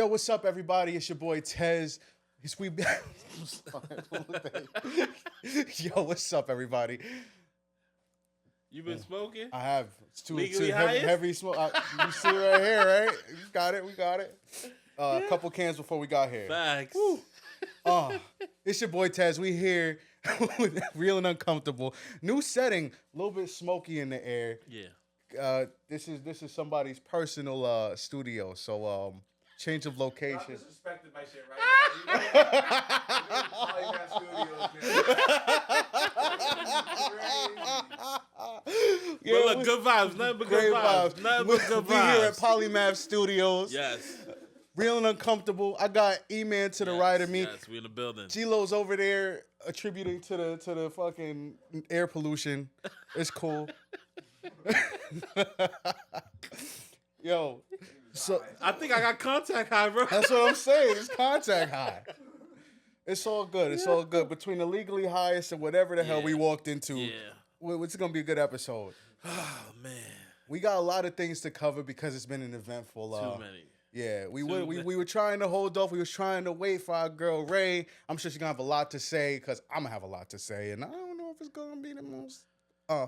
Yo, what's up, everybody? It's your boy Tez. Yo, what's up, everybody? You been smoking? I have. It's too Legally heavy smoke. You see right here, right? We got it. A couple cans before we got here. Facts. It's your boy Tez. We here with Real and Uncomfortable. New setting, a little bit smoky in the air. Yeah. This is somebody's personal studio, so change of location. I disrespected my shit right now. Polymaf Studios, man. Yeah, but look, good vibes. Nothing but good vibes. Nothing but good vibes. We here at Polymaf Studios. Yes. Real and Uncomfortable. I got E-Man to the right of me. Yes, we in the building. G-Lo's over there attributing to the fucking air pollution. It's cool. Yo, so I think I got contact high, bro. that's what I'm saying. It's contact high. It's all good. It's all good. Between the legally highest and whatever the hell we walked into, it's gonna be a good episode. Oh man, we got a lot of things to cover because it's been an eventful. Too many. Yeah, we were trying to hold off. We was trying to wait for our girl Ray. I'm sure she's gonna have a lot to say because I'm gonna have a lot to say, and I don't know if it's gonna be the most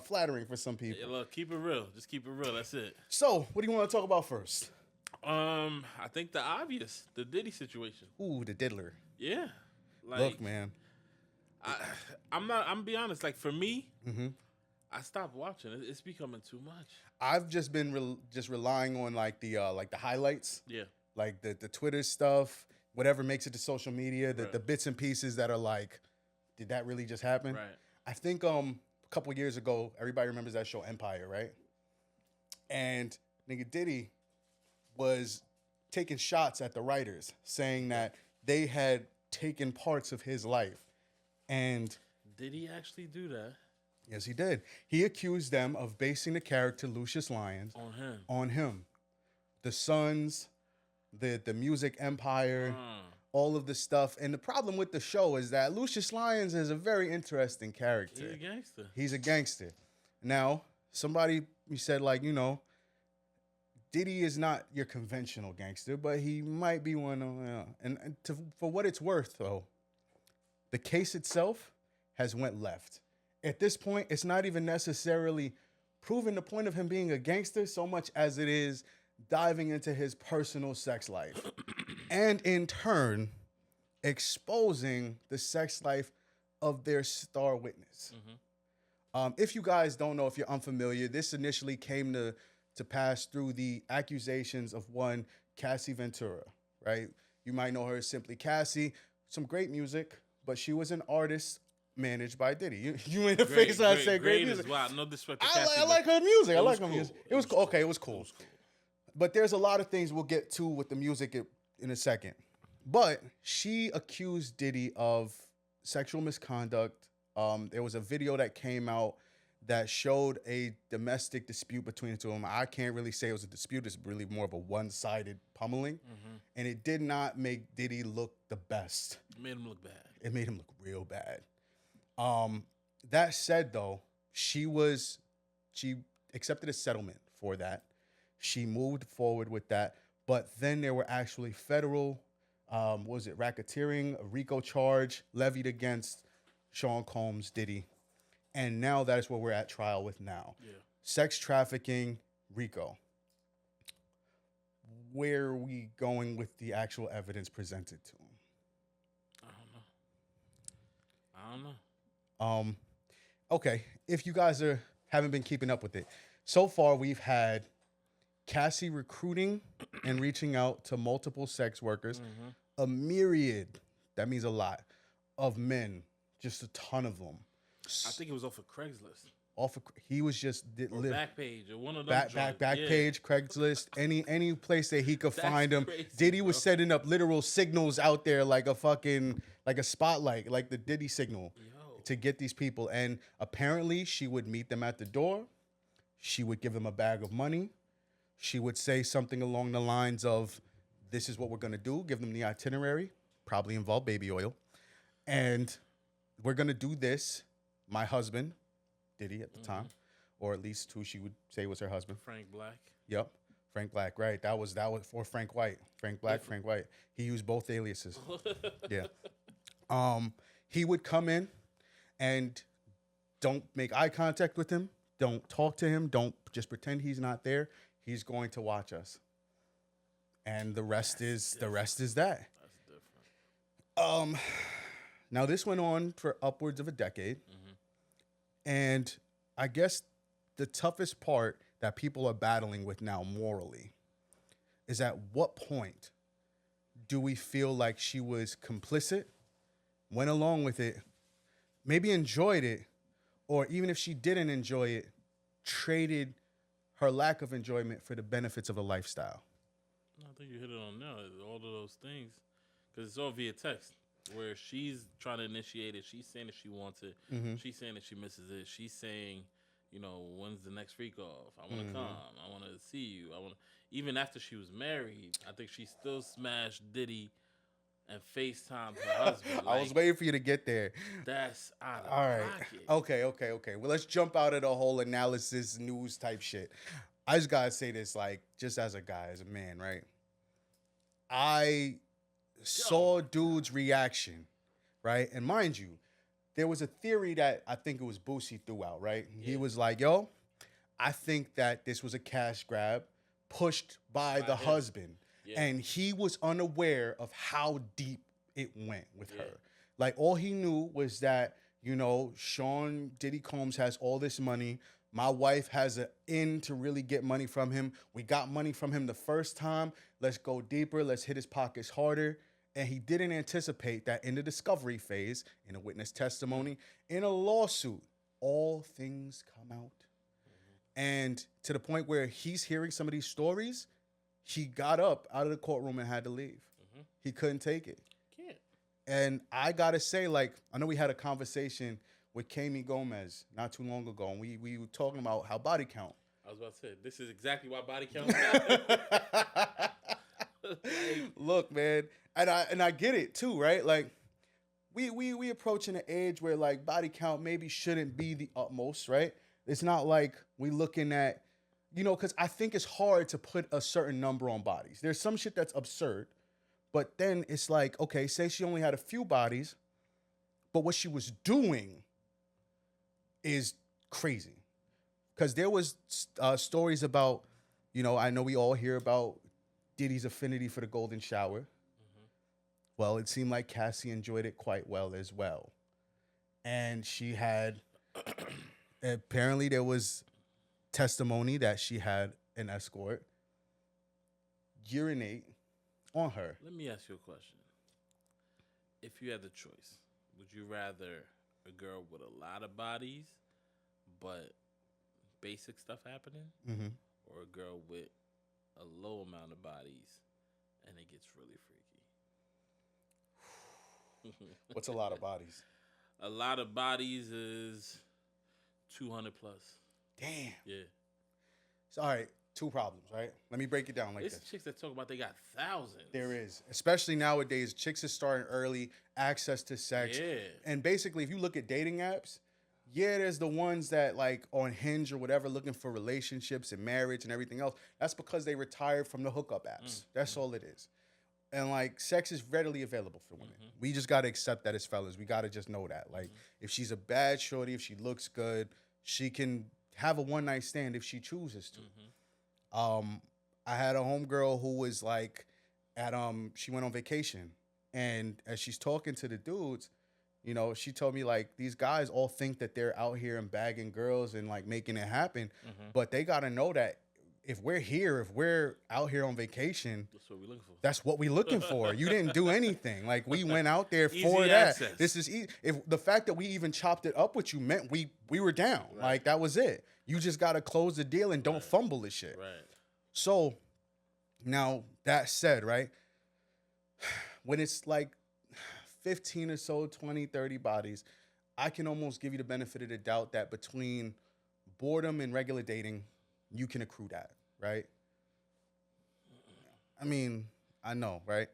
flattering for some people. Yeah, look, keep it real. Just keep it real. That's it. So, what do you want to talk about first? I think the obvious, the Diddy situation. Ooh, the diddler. Yeah. Like, Look, man. I'm gonna be honest. Like for me, Mm-hmm. I stopped watching. It's becoming too much. I've just been relying on like the highlights, Yeah. like the Twitter stuff, whatever makes it to social media, Right. the bits and pieces that are like, did that really just happen? Right. I think a couple years ago, everybody remembers that show Empire, right? And nigga Diddy was taking shots at the writers, saying that they had taken parts of his life. And Did he actually do that? yes, he did. He accused them of basing the character Lucius Lyons On him. on him. The Sons, the music empire, all of the stuff. And the problem with the show is that Lucius Lyons is a very interesting character. He's a gangster. He's a gangster. Now, somebody said, like, Diddy is not your conventional gangster, but he might be one of for what it's worth, though, the case itself has went left. At this point, it's not even necessarily proving the point of him being a gangster so much as it is diving into his personal sex life. And in turn, exposing the sex life of their star witness. Mm-hmm. If you guys don't know, if you're unfamiliar, this initially came to pass through the accusations of one Cassie Ventura, right? You might know her as simply Cassie. Some great music, but she was an artist managed by Diddy. You made a face when I said great music. Wow, no disrespect to Cassie. I like her music. I like her cool. music. It was cool. Okay, it was cool. But there's a lot of things we'll get to with the music in a second. But she accused Diddy of sexual misconduct. There was a video that came out that showed a domestic dispute between the two of them. I can't really say it was a dispute. It's really more of a one-sided pummeling. Mm-hmm. And it did not make Diddy look the best. It made him look bad. It made him look real bad. That said, though, she accepted a settlement for that. She moved forward with that. But then there were actually federal, racketeering, a Rico charge levied against Sean Combs, Diddy. And now that is what we're at trial with now. Yeah. Sex trafficking, Rico. Where are we going with the actual evidence presented to him? I don't know. Okay, if you guys haven't been keeping up with it, so far we've had Cassie recruiting and reaching out to multiple sex workers, a myriad, that means a lot, of men, just a ton of them. I think it was off of Craigslist. He was just Or Backpage or one of them. Backpage, Craigslist, any place that he could find him. crazy, Diddy was bro. setting up literal signals out there like a spotlight, like the Diddy signal. To get these people. And apparently she would meet them at the door. She would give them a bag of money. She would say something along the lines of, this is what we're going to do. Give them the itinerary, probably involve baby oil. And we're going to do this. My husband, Diddy at the time, or at least who she would say was her husband. Frank Black. Yep. Frank Black, right? That was for Frank White. Frank Black, Frank White. He used both aliases. Yeah. He would come in and don't make eye contact with him. Don't talk to him. Don't just pretend he's not there. He's going to watch us. And the rest is that. That's different. Now this went on for upwards of a decade. And I guess the toughest part that people are battling with now morally is at what point do we feel like she was complicit, went along with it, maybe enjoyed it, or even if she didn't enjoy it, traded her lack of enjoyment for the benefits of a lifestyle? I think you hit it on now. All of those things, because it's all via text, where she's trying to initiate it. She's saying that she wants it. She's saying that she misses it. She's saying, you know, when's the next freak off? I want to come. I want to see you. I want. Even after she was married, I think she still smashed Diddy and FaceTimed her husband. I was waiting for you to get there. That's out of All right. pocket. Okay. Well, let's jump out of the whole analysis, news type shit. I just gotta say this, like, just as a guy, as a man, right? I saw dude's reaction, right? And mind you, there was a theory that I think it was Boosie threw out, right? Yeah. He was like, yo, I think that this was a cash grab pushed by the husband. Yeah. And he was unaware of how deep it went with her. Like, all he knew was that, you know, Sean Diddy Combs has all this money. My wife has an in to really get money from him. We got money from him the first time. Let's go deeper. Let's hit his pockets harder. And he didn't anticipate that in the discovery phase, in a witness testimony, in a lawsuit, all things come out. And to the point where he's hearing some of these stories, he got up out of the courtroom and had to leave. He couldn't take it. Can't. And I got to say, like, I know we had a conversation with Kami Gomez not too long ago, and we were talking about how body count. I was about to say, this is exactly why body count matters. Look, man, and I get it too, right? Like, we approaching an age where, like, body count maybe shouldn't be the utmost, right? It's not like we looking at, you know, because I think it's hard to put a certain number on bodies. There's some shit that's absurd, but then it's like, okay, say she only had a few bodies, but what she was doing is crazy. Because there was stories about, you know, I know we all hear about Diddy's affinity for the golden shower. Well, it seemed like Cassie enjoyed it quite well as well. And she had, apparently there was testimony that she had an escort urinate on her. Let me ask you a question. If you had the choice, would you rather a girl with a lot of bodies but basic stuff happening, or a girl with a low amount of bodies and it gets really freaky? What's a lot of bodies? A lot of bodies is 200 plus. Damn. Yeah. So, all right, two problems, right? Let me break it down like this. There's chicks that talk about they got thousands. There is. Especially nowadays, chicks are starting early, access to sex. Yeah. And basically, if you look at dating apps, yeah, there's the ones that, like, on Hinge or whatever, looking for relationships and marriage and everything else. That's because they retired from the hookup apps. That's all it is. And, like, sex is readily available for women. We just got to accept that as fellas. We got to just know that. Like, if she's a bad shorty, if she looks good, she can have a one-night stand if she chooses to. I had a homegirl who was, like, she went on vacation. And as she's talking to the dudes, you know, she told me, like, these guys all think that they're out here and bagging girls and, like, making it happen. But they got to know that if we're here, if we're out here on vacation, that's what we're looking for. That's what we're looking for. You didn't do anything. Like, we went out there for Easy that. access. This is easy. If the fact that we even chopped it up with you meant we were down. Right. Like, that was it. You just got to close the deal and don't fumble this shit. Right. So, now, that said, right, when it's like 15 or so, 20, 30 bodies, I can almost give you the benefit of the doubt that between boredom and regular dating, you can accrue that, right? I mean, I know, right?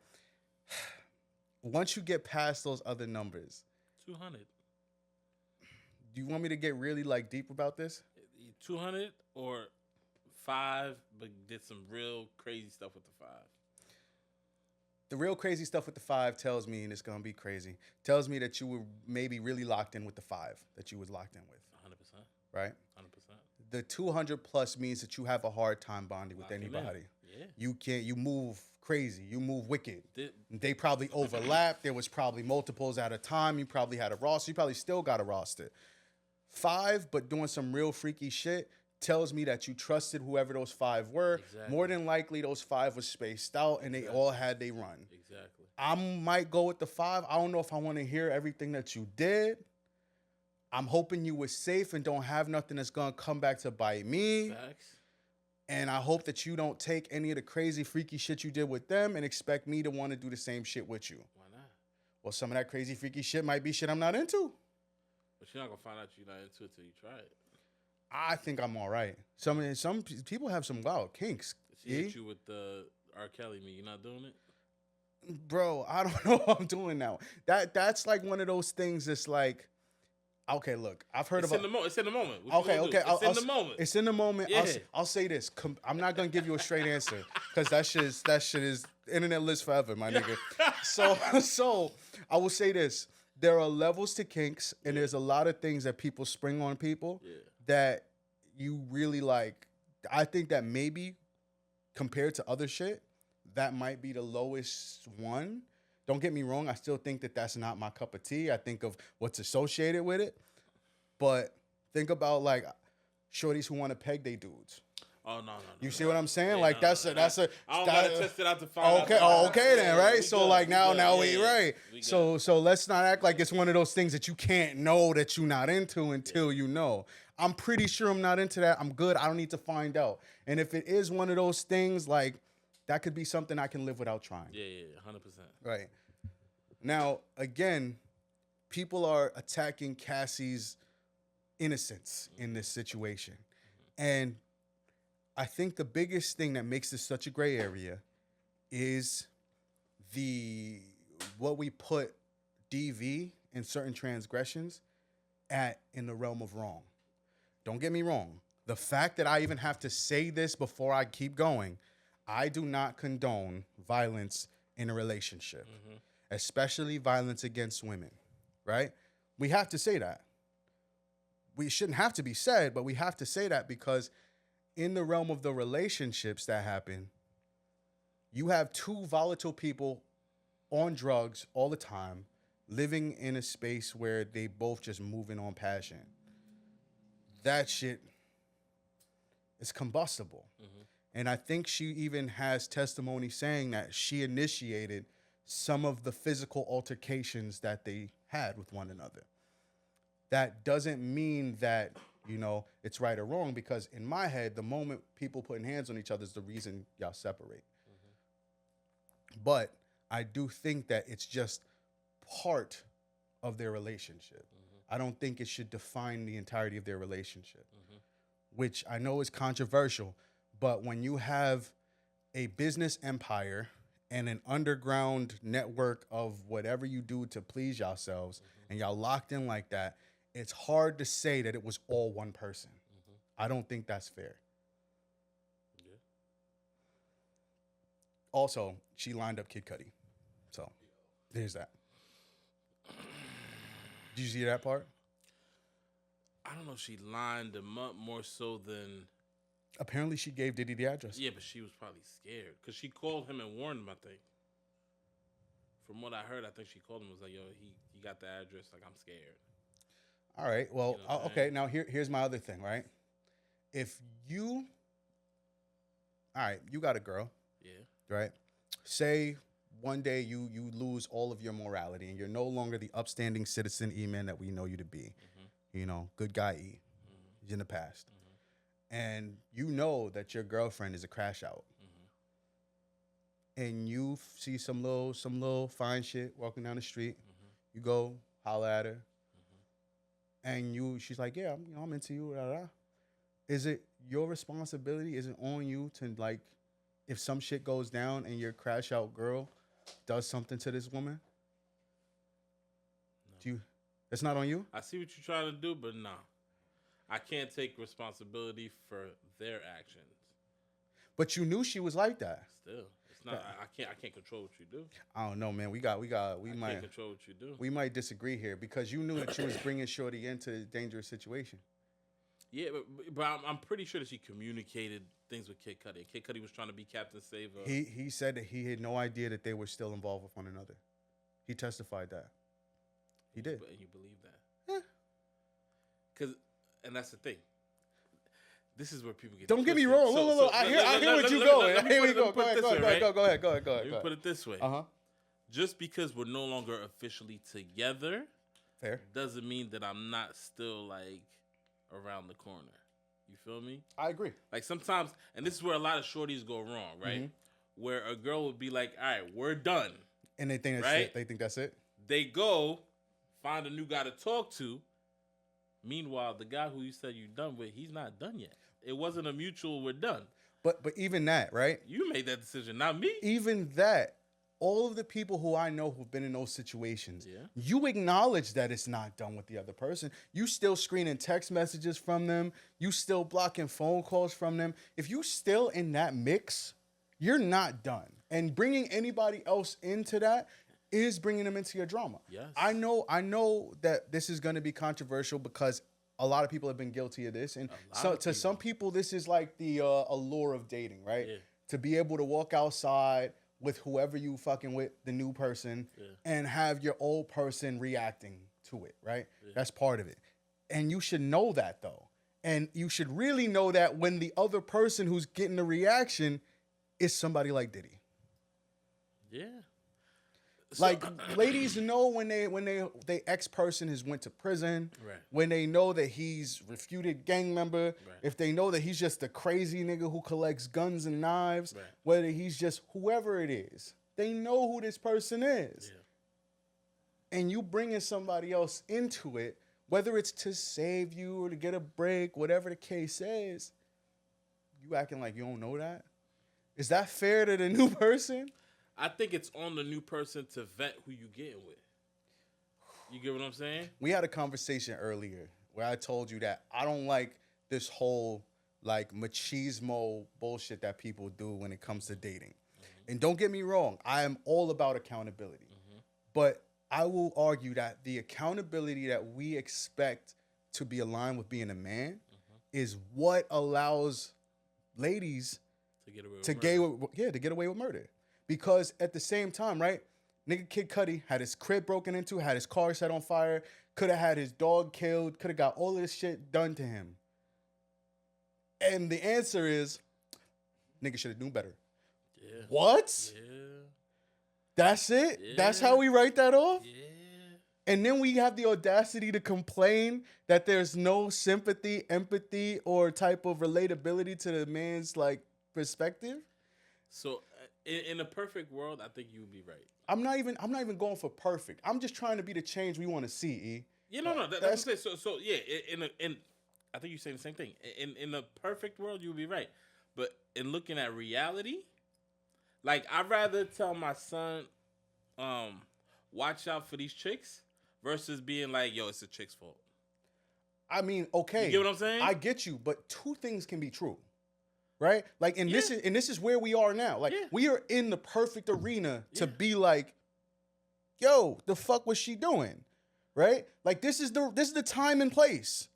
Once you get past those other numbers, 200. Do you want me to get really, like, deep about this? 200 or 5, but did some real crazy stuff with the 5. The real crazy stuff with the 5 tells me, and it's gonna be crazy, tells me that you were maybe really locked in with the 5 that you was locked in with. 100%. Right? 100%. The 200 plus means that you have a hard time bonding with Locking anybody. Yeah. You move crazy, you move wicked. They probably overlap. There was probably multiples at a time. You probably had a roster. You probably still got a roster. 5, but doing some real freaky shit tells me that you trusted whoever those 5 were. Exactly. More than likely, those 5 was spaced out and they all had their run. Exactly. I might go with the 5. I don't know if I want to hear everything that you did. I'm hoping you were safe and don't have nothing that's going to come back to bite me. Facts. And I hope that you don't take any of the crazy, freaky shit you did with them and expect me to want to do the same shit with you. Why not? Well, some of that crazy, freaky shit might be shit I'm not into. But you're not going to find out you're not into it till you try it. I think I'm all right. Some people have some wild kinks. She hit you with the R. Kelly me. You're not doing it? Bro, I don't know what I'm doing now. That's like one of those things that's like, okay, look, I've heard It's about. It's in the moment. Okay. It's in the moment. It's in the moment. Yeah. I'll say this. I'm not gonna give you a straight answer because that shit is internet lives forever, my nigga. So I will say this: there are levels to kinks, and there's a lot of things that people spring on people that you really like. I think that maybe compared to other shit, that might be the lowest one. Don't get me wrong. I still think that that's not my cup of tea. I think of what's associated with it. But think about like shorties who want to peg they dudes. Oh, no. You see what I'm saying? Yeah, like that's a I don't gotta test it out to find out. Okay then, right? We So good, like now we we right. We So let's not act like it's one of those things that you can't know that you're not into until you know. I'm pretty sure I'm not into that. I'm good. I don't need to find out. And if it is one of those things, like that could be something I can live without trying. Yeah, 100%. Right. Now, again, people are attacking Cassie's innocence in this situation. And I think the biggest thing that makes this such a gray area is what we put DV and certain transgressions in the realm of wrong. Don't get me wrong. The fact that I even have to say this before I keep going, I do not condone violence in a relationship, especially violence against women, right? We have to say that. We shouldn't have to be said, but we have to say that because in the realm of the relationships that happen, you have 2 volatile people on drugs all the time, living in a space where they both just moving on passion. That shit is combustible. And I think she even has testimony saying that she initiated some of the physical altercations that they had with one another. That doesn't mean that, it's right or wrong, because in my head, the moment people putting hands on each other is the reason y'all separate. But I do think that it's just part of their relationship. I don't think it should define the entirety of their relationship, which I know is controversial. But when you have a business empire and an underground network of whatever you do to please yourselves and y'all locked in like that, it's hard to say that it was all one person. I don't think that's fair. Yeah. Also, she lined up Kid Cudi. So there's that. Did you see that part? I don't know if she lined him up more so than... Apparently, she gave Diddy the address. Yeah, but she was probably scared. Because she called him and warned him, I think. From what I heard, I think she called him and was like, yo, he got the address. Like, I'm scared. All right. Well, okay. Now, here's my other thing, right? If you... All right, you got a girl. Yeah. Right? Say one day you lose all of your morality and you're no longer the upstanding citizen E-man that we know you to be. Good guy E. He's in the past. And you know that your girlfriend is a crash out. And you see some little fine shit walking down the street. You go holler at her. And she's like, yeah, I'm into you. Blah, blah. Is it your responsibility? Is it on you to, like, if some shit goes down and your crash out girl does something to this woman? No. It's not on you? I see what you're trying to do, but no. I can't take responsibility for their actions. But you knew she was like that. Still, it's not. I can't control what you do. I don't know, man. We can't might control what you do. we might disagree here because you knew that you was bringing Shorty into a dangerous situation. Yeah, but I'm pretty sure that she communicated things with Kid Cudi. Kid Cudi was trying to be Captain Saver. He said that he had no idea that they were still involved with one another. He testified that. He did. And you believe that? Yeah. And that's the thing. This is where people get. Don't get me wrong. Look. I hear what you're going. Here we go. Go ahead. Let me put it this way. Uh-huh. Just because we're no longer officially together, Fair. doesn't mean that I'm not still like around the corner. You feel me? I agree. Like sometimes, and this is where a lot of shorties go wrong, right? Mm-hmm. Where a girl would be like, "All right, we're done," and they think that's it. They think that's it. They go find a new guy to talk to. Meanwhile, the guy who you said you're done with, he's not done yet. It wasn't a mutual "we're done." But even that, right? You made that decision, not me. Even that, all of the people who I know who've been in those situations, you acknowledge that it's not done with the other person. You still screening text messages from them. You still blocking phone calls from them. If you still in that mix, you're not done. And bringing anybody else into that is bringing them into your drama. Yes. I know that this is going to be controversial because a lot of people have been guilty of this. And so to some people, this is like the allure of dating, right? Yeah. To be able to walk outside with whoever you fucking with, the new person, and have your old person reacting to it, right? Yeah. That's part of it. And you should know that, though. And you should really know that when the other person who's getting the reaction is somebody like Diddy. Yeah. Like ladies know when they ex person has went to prison, right. When they know that he's refuted gang member, right. If they know that he's just a crazy nigga who collects guns and knives, right. Whether he's just whoever it is, they know who this person is. Yeah. And you bringing somebody else into it, whether it's to save you or to get a break, whatever the case is, you acting like you don't know that? Is that fair to the new person? I think it's on the new person to vet who you getting with. You get what I'm saying? We had a conversation earlier where I told you that I don't like this whole like machismo bullshit that people do when it comes to dating. Mm-hmm. And don't get me wrong, I am all about accountability. Mm-hmm. But I will argue that the accountability that we expect to be aligned with being a man is what allows ladies to get away with murder. Because at the same time, right, nigga Kid Cudi had his crib broken into, had his car set on fire, could have had his dog killed, could have got all of this shit done to him. And the answer is, nigga should have known better. Yeah. What? Yeah. That's it? Yeah. That's how we write that off? Yeah. And then we have the audacity to complain that there's no sympathy, empathy, or type of relatability to the man's like perspective. So in a perfect world, I think you would be right. I'm not even going for perfect. I'm just trying to be the change we want to see. E. Yeah, no, that's what I'm saying. So yeah, in I think you're saying the same thing. In a perfect world, you would be right. But in looking at reality, like I'd rather tell my son, watch out for these chicks, versus being like, yo, it's a chick's fault. I mean, okay, you get what I'm saying? I get you, but two things can be true. Right? Like, and this is where we are now. Like, we are in the perfect arena to be like, yo, the fuck was she doing? Right? Like, this is the time and place.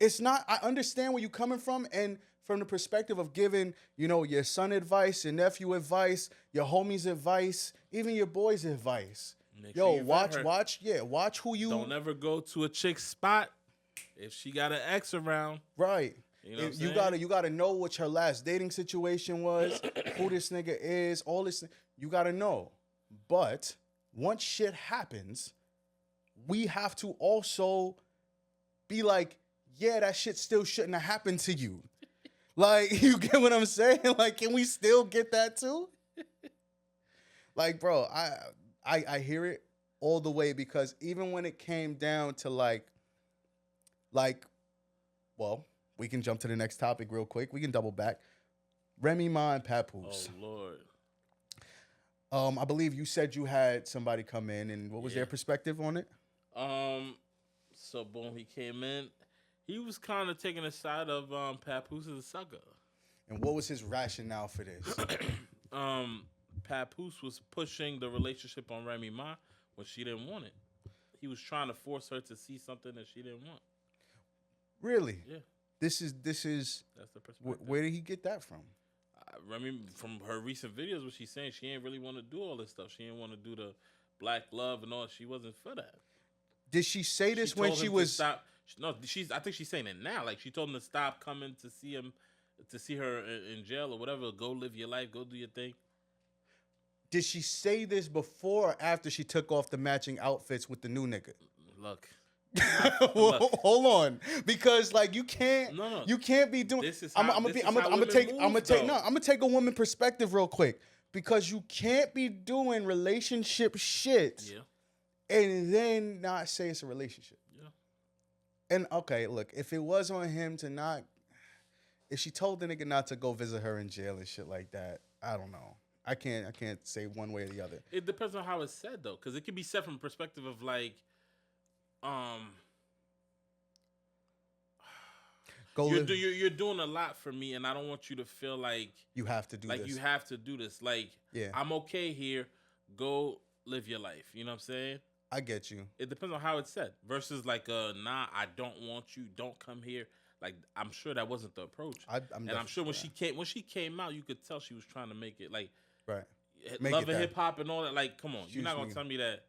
It's not, I understand where you're coming from, and from the perspective of giving, you know, your son advice, your nephew advice, your homies advice, even your boys advice. Yo, watch who you... Don't ever go to a chick's spot if she got an ex around. Right. You gotta know what her last dating situation was, who this nigga is, all this. You gotta know. But once shit happens, we have to also be like, yeah, that shit still shouldn't have happened to you. Like, you get what I'm saying? Like, can we still get that too? Like, bro, I hear it all the way, because even when it came down to like, well, we can jump to the next topic real quick. We can double back. Remy Ma and Papoose. Oh, Lord. I believe you said you had somebody come in, and what was their perspective on it? So boom, he came in. He was kind of taking the side of Papoose as a sucker. And what was his rationale for this? Papoose was pushing the relationship on Remy Ma when she didn't want it. He was trying to force her to see something that she didn't want. Really? Yeah. This is. That's the perspective. Where did he get that from? Remy, from her recent videos, what she's saying, she ain't really want to do all this stuff. She didn't want to do the black love and all. She wasn't for that. Did she say this when she was? Stop. No, I think she's saying it now. Like she told him to stop coming to see him, to see her in jail or whatever. Go live your life. Go do your thing. Did she say this before or after she took off the matching outfits with the new nigga? Look. Hold on, because like you can't be doing. I'm gonna take a woman perspective real quick, because you can't be doing relationship shit, and then not say it's a relationship. Yeah. And okay, look, if it was on him to not, if she told the nigga not to go visit her in jail and shit like that, I don't know. I can't say one way or the other. It depends on how it's said though, because it can be said from a perspective of like. You're doing a lot for me, and I don't want you to feel like you have to do this. Like you have to do this. Like I'm okay here. Go live your life. You know what I'm saying? I get you. It depends on how it's said. Versus like nah, I don't want you. Don't come here. Like I'm sure that wasn't the approach. I'm sure when she came out, you could tell she was trying to make it like love and hip hop and all that. Like come on, you're not gonna tell me that.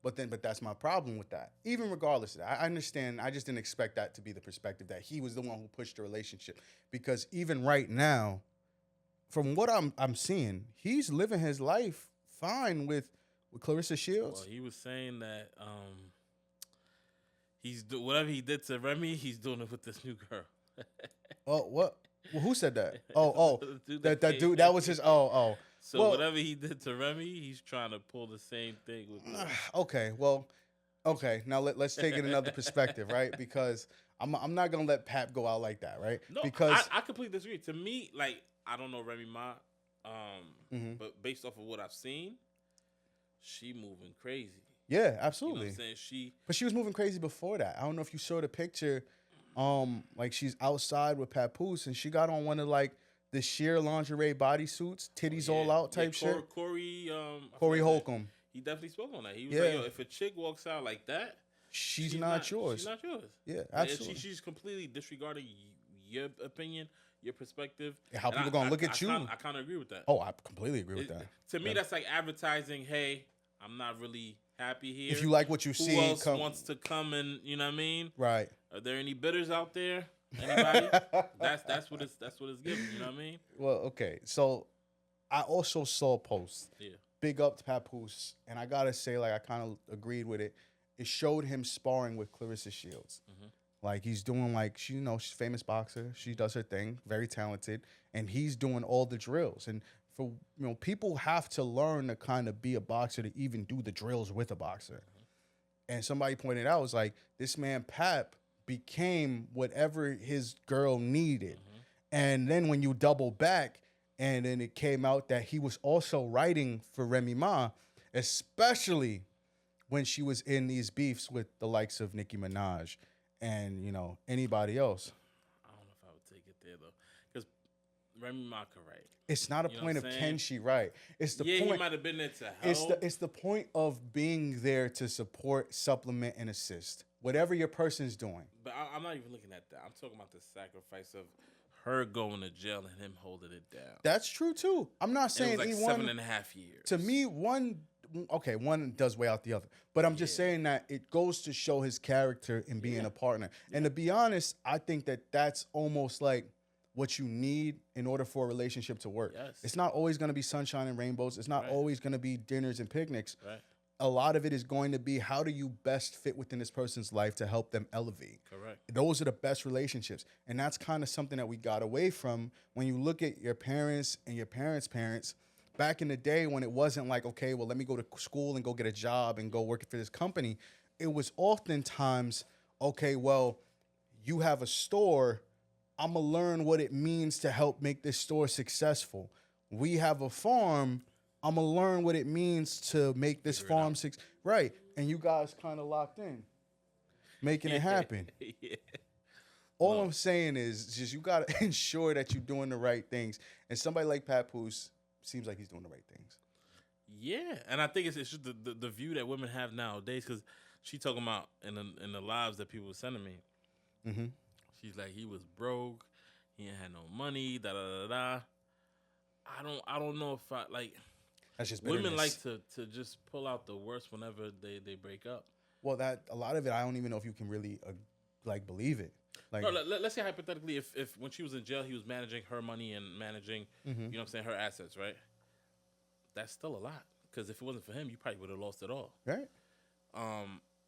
But that's my problem with that. Even regardless of that, I understand. I just didn't expect that to be the perspective that he was the one who pushed the relationship. Because even right now, from what I'm seeing, he's living his life fine with Clarissa Shields. Well, he was saying that whatever he did to Remy, he's doing it with this new girl. Oh, what? Well, who said that? That dude. That was his. So whatever he did to Remy, he's trying to pull the same thing with. Okay. Now let's take it another perspective, right? Because I'm not gonna let Pap go out like that, right? No, because I completely disagree. To me, like I don't know Remy Ma, but based off of what I've seen, she moving crazy. Yeah, absolutely. You know what I'm saying? But she was moving crazy before that. I don't know if you saw the picture. Like she's outside with Papoose, and she got on one of like the sheer lingerie bodysuits, titties all out type shit. Corey Holcomb. He definitely spoke on that. He was like, yo, if a chick walks out like that, she's not yours. She's not yours. Yeah, absolutely. She's completely disregarding your opinion, your perspective. How people gonna look at you. I kind of agree with that. Oh, I completely agree with that. To me, that's like advertising, hey, I'm not really happy here. If you like what you see, who else wants to come and, you know what I mean? Right. Are there any bidders out there? Anybody? that's what it's giving. You know what I mean? Well, okay. So I also saw a post. Yeah. Big up to Papoose, and I gotta say, like I kind of agreed with it. It showed him sparring with Clarissa Shields. Like he's doing like she's a famous boxer. She does her thing, very talented, and he's doing all the drills. And for people have to learn to kind of be a boxer to even do the drills with a boxer. And somebody pointed out, was like, this man Pap became whatever his girl needed. And then when you double back, and then it came out that he was also writing for Remy Ma, especially when she was in these beefs with the likes of Nicki Minaj and anybody else. I don't know if I would take it there though, because Remy Ma could write. It's not a point of can she write. It's the point. He might have been there to help. It's the point of being there to support, supplement, and assist whatever your person's doing. But I'm not even looking at that. I'm talking about the sacrifice of her going to jail and him holding it down. That's true too. I'm not saying it was like 7.5 years. To me, one does weigh out the other. But I'm just saying that it goes to show his character in being a partner. And to be honest, I think that that's almost like what you need in order for a relationship to work. Yes. It's not always going to be sunshine and rainbows. It's not always going to be dinners and picnics. Right. A lot of it is going to be, how do you best fit within this person's life to help them elevate? Correct. Those are the best relationships. And that's kind of something that we got away from when you look at your parents and your parents' parents. Back in the day when it wasn't like, okay, well, let me go to school and go get a job and go work for this company. It was oftentimes, okay, well, you have a store. I'm going to learn what it means to help make this store successful. We have a farm. I'm going to learn what it means to make this farm successful. Right. And you guys kind of locked in, making it happen. All I'm saying is just you got to ensure that you're doing the right things. And somebody like Papoose seems like he's doing the right things. Yeah, and I think it's just the view that women have nowadays, because she talking about in the lives that people were sending me. Mm-hmm. She's like, he was broke, he ain't had no money, da da da da. I don't know if I like. That's just women bitterness. like to just pull out the worst whenever they break up. Well, that a lot of it, I don't even know if you can really like believe it. Like, No, let's say hypothetically, if when she was in jail, he was managing her money and managing, you know what I'm saying, her assets, right? That's still a lot. Because if it wasn't for him, you probably would have lost it all. right?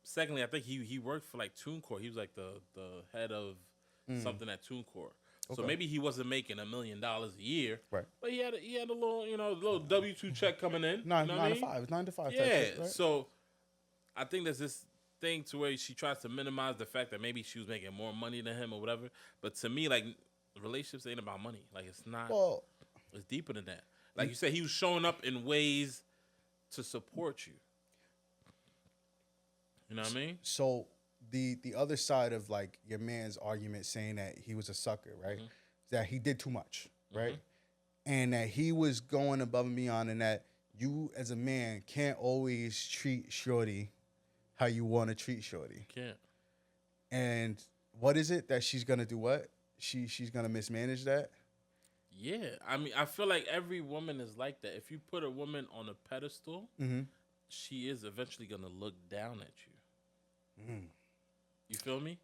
Secondly, I think he worked for like TuneCore. He was like the head of something at TuneCore. So Okay. maybe he wasn't making $1 million a year, Right. but he had a little W-2 check coming in. Nine, you know nine what to I mean? five. It's 9 to 5. Yeah. Type shit, right? So I think there's this thing to where she tries to minimize the fact that maybe she was making more money than him or whatever. But to me, like, relationships ain't about money. Like, it's not. Well, It's deeper than that. Like you said, he was showing up in ways to support you. You know what I mean? so the other side of like your man's argument saying that he was a sucker, right? That he did too much, right? And that he was going above and beyond, and that you as a man can't always treat shorty how you want to treat shorty. Can't. And what is it that she's gonna do? What she's gonna mismanage that? Yeah. I mean, I feel like every woman is like that. If you put a woman on a pedestal, she is eventually gonna look down at you. You feel me?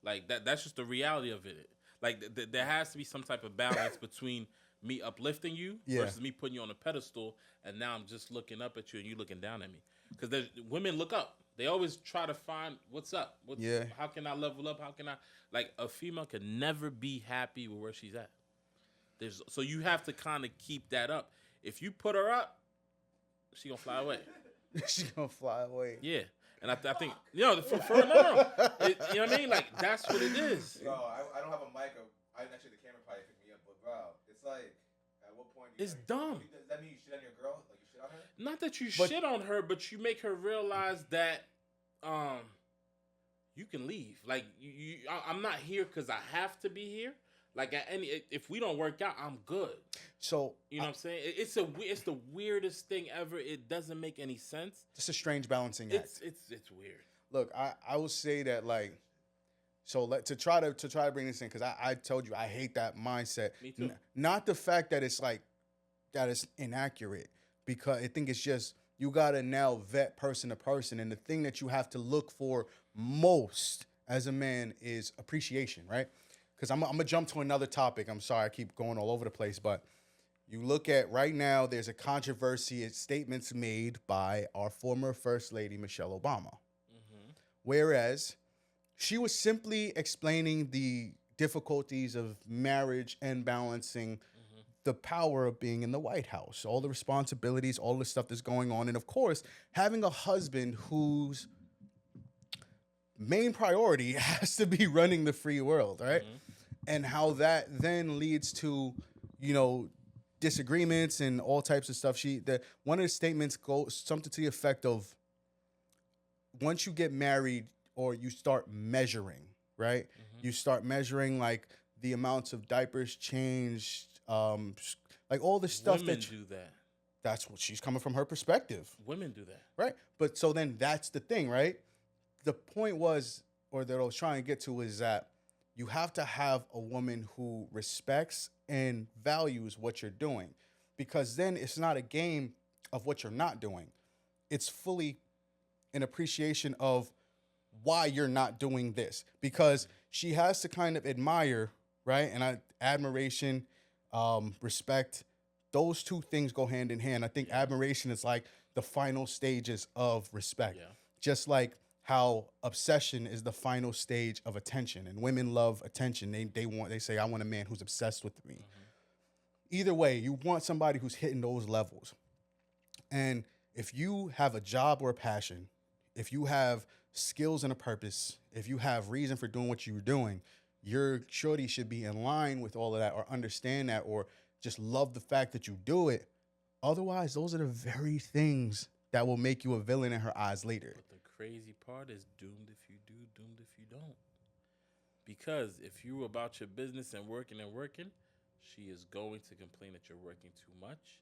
Like that's just the reality of it. Like there has to be some type of balance between me uplifting you versus me putting you on a pedestal, and now I'm just looking up at you and you looking down at me. Because women look up. They always try to find what's up. How can I level up? How can I, like, a female can never be happy with where she's at. So you have to kind of keep that up. If you put her up, she gonna fly away. She's gonna fly away. Yeah. And I think, for no. You know what I mean? Like, that's what it is. Bro, I don't have a mic. Actually, the camera probably picked me up, but bro, it's like, at what point? It's dumb. Does that mean you shit on your girl? Like, you shit on her? Not that you shit on her, but you make her realize that you can leave. Like, I'm not here because I have to be here. Like, if we don't work out, I'm good. So you know what I'm saying? It's the weirdest thing ever. It doesn't make any sense. It's a strange balancing act. It's weird. Look, I will say that, like, so to try to bring this in, because I told you I hate that mindset. Me too. Not the fact that it's like that it's inaccurate, because I think it's just you gotta now vet person to person, and the thing that you have to look for most as a man is appreciation, right? Because I'm gonna jump to another topic. I'm sorry, I keep going all over the place, but you look at right now, there's a controversy. It's statements made by our former First Lady, Michelle Obama. Whereas she was simply explaining the difficulties of marriage and balancing the power of being in the White House, all the responsibilities, all the stuff that's going on. And of course, having a husband whose main priority has to be running the free world, right? And how that then leads to, disagreements and all types of stuff. One of the statements goes something to the effect of, once you get married or you start measuring, right? You start measuring like the amounts of diapers changed, like all the stuff Women do that. That's what she's coming from her perspective. Women do that. Right? But so then that's the thing, right? The point was, or that I was trying to get to, is that you have to have a woman who respects and values what you're doing, because then it's not a game of what you're not doing. It's fully an appreciation of why you're not doing this, because she has to kind of admire, right? And admiration, respect, those two things go hand in hand. I think admiration is like the final stages of respect. Yeah. Just like how obsession is the final stage of attention, and women love attention. They say, I want a man who's obsessed with me. Either way, you want somebody who's hitting those levels. And if you have a job or a passion, if you have skills and a purpose, if you have reason for doing what you're doing, your shorty should be in line with all of that, or understand that, or just love the fact that you do it. Otherwise, those are the very things that will make you a villain in her eyes later. But the crazy part is, doomed if you do, doomed if you don't. Because if you about your business and working, she is going to complain that you're working too much,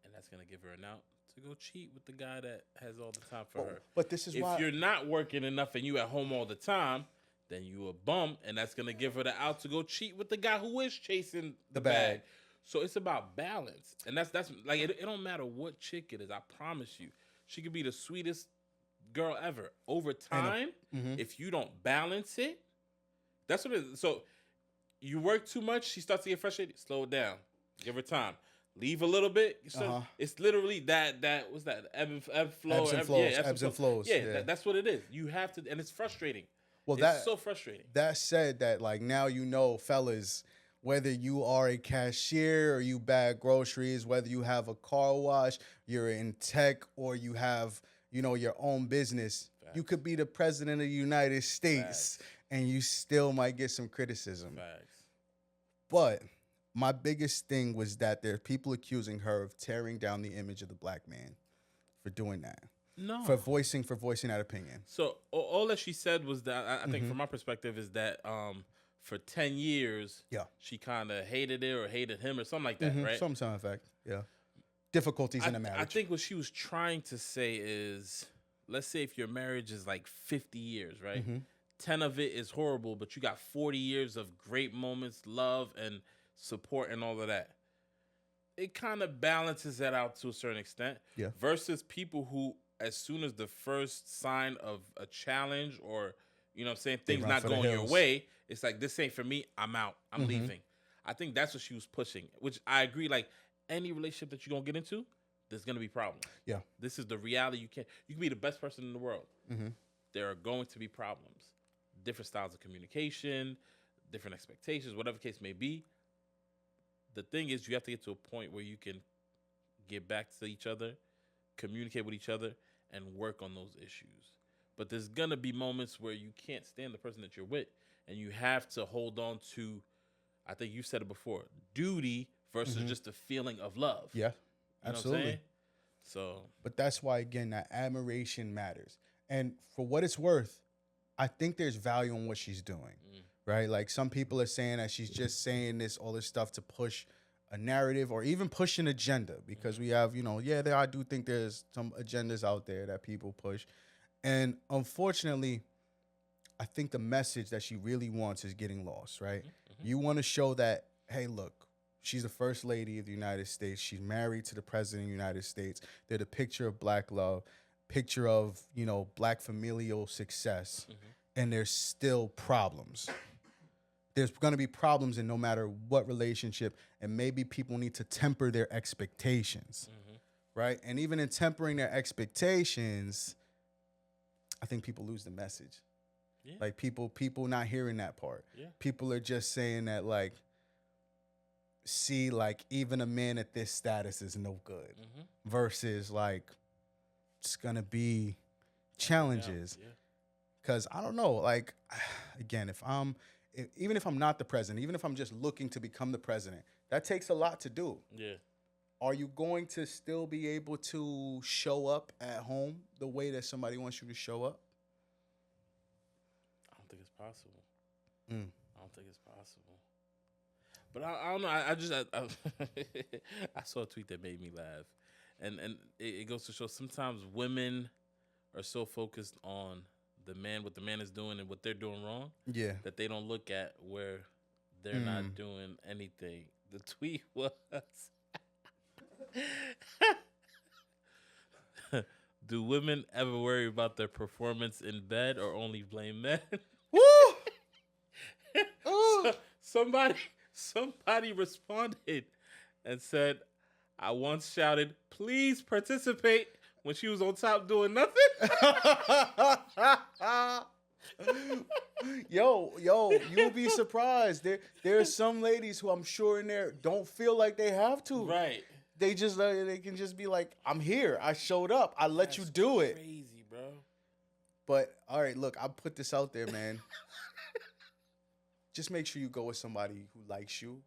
and that's gonna give her an out to go cheat with the guy that has all the time for her. But this is if why you're not working enough and you at home all the time, then you a bum, and that's gonna give her the out to go cheat with the guy who is chasing the bag. So it's about balance, and that's like it don't matter what chick it is. I promise you, she could be the sweetest girl ever. Over time, if you don't balance it, that's what it is. So you work too much, she starts to get frustrated. Slow it down, give her time. Leave a little bit. It's literally that what's that? Ebbs and flows. Yeah, that's what it is. You have to, and it's frustrating. Well, it's so frustrating. That said, that like now you know, fellas, whether you are a cashier or you bag groceries, whether you have a car wash, you're in tech, or you have, you know, your own business, you could be the president of the United States and you still might get some criticism. But my biggest thing was that there are people accusing her of tearing down the image of the black man for doing that. No. For voicing that opinion. So all that she said was that, I think from my perspective, is that for 10 years, she kind of hated it or hated him or something like that, right? Some effect, yeah. Difficulties in a marriage. I think what she was trying to say is, let's say if your marriage is like 50 years, right? 10 of it is horrible, but you got 40 years of great moments, love, and support and all of that. It kind of balances that out to a certain extent. Yeah. Versus people who, as soon as the first sign of a challenge or, you know what I'm saying, things not going your way, it's like, this ain't for me, I'm out, I'm leaving. I think that's what she was pushing, which I agree. Like, any relationship that you're going to get into, there's going to be problems. Yeah. This is the reality. You can be the best person in the world. There are going to be problems. Different styles of communication, different expectations, whatever the case may be. The thing is, you have to get to a point where you can get back to each other, communicate with each other, and work on those issues. But there's going to be moments where you can't stand the person that you're with, and you have to hold on to, I think you said it before, duty versus just the feeling of love. Yeah, absolutely. You know what I'm saying? So, but that's why, again, that admiration matters. And for what it's worth, I think there's value in what she's doing, right? Like, some people are saying that she's just saying all this stuff to push a narrative or even push an agenda, because we have, you know, I do think there's some agendas out there that people push. And unfortunately, I think the message that she really wants is getting lost, right? You want to show that, hey, look, she's the first lady of the United States. She's married to the president of the United States. They're the picture of black love, picture of, you know, black familial success. And there's still problems. There's going to be problems in no matter what relationship, and maybe people need to temper their expectations, right? And even in tempering their expectations, I think people lose the message. Yeah. Like, people not hearing that part. Yeah. People are just saying that, like, see, like, even a man at this status is no good, versus, like, it's going to be challenges. Because I don't know, like, again, even if I'm not the president, even if I'm just looking to become the president, that takes a lot to do. Yeah. Are you going to still be able to show up at home the way that somebody wants you to show up? I don't think it's possible. I don't think it's possible. But I don't know. I saw a tweet that made me laugh. And it goes to show sometimes women are so focused on what the man is doing and what they're doing wrong, that they don't look at where they're not doing anything. The tweet was, do women ever worry about their performance in bed or only blame men? Woo! So somebody responded and said, I once shouted, please participate, when she was on top doing nothing. Yo, you'll be surprised. There are some ladies who I'm sure in there don't feel like they have to. Right. They can just be like, I'm here. I showed up. I let you do it. Crazy, bro. But all right, look, I'll put this out there, man. Just make sure you go with somebody who likes you.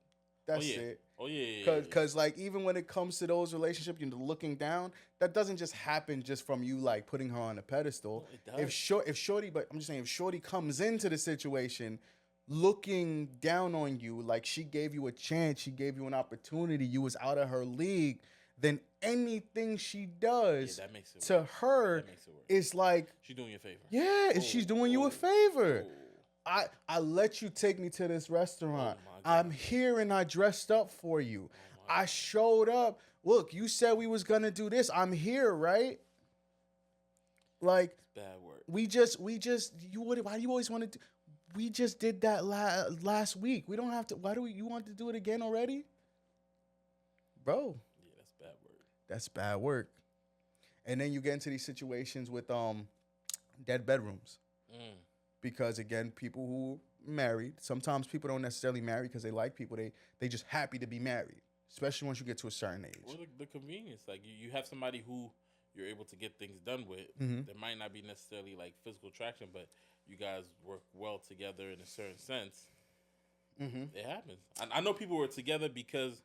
That's it. Oh, yeah. Because, like, even when it comes to those relationships, you know, looking down, that doesn't just happen just from you, like, putting her on a pedestal. It does. If Shorty, but I'm just saying, if Shorty comes into the situation looking down on you, like she gave you a chance, she gave you an opportunity, you was out of her league, then anything she does that makes it to worse. her That makes it worse. is like, She's doing you a favor. yeah, she's doing you a favor. Oh. I let you take me to this restaurant. Oh my God. I'm here and I dressed up for you. I showed up. Look, you said we was gonna do this. I'm here, right? Like, It's bad word. why do you always want to do? We just did that last week. We don't have to. You want to do it again already? Bro, Yeah, that's bad word. that's bad work. And then you get into these situations with dead bedrooms. Because again, people who married, sometimes people don't necessarily marry because they like people. They just happy to be married, especially once you get to a certain age. Or the convenience. Like you have somebody who you're able to get things done with. Mhm. There might not be necessarily like physical attraction, but you guys work well together in a certain sense. Mm-hmm. It happens. I know people were together because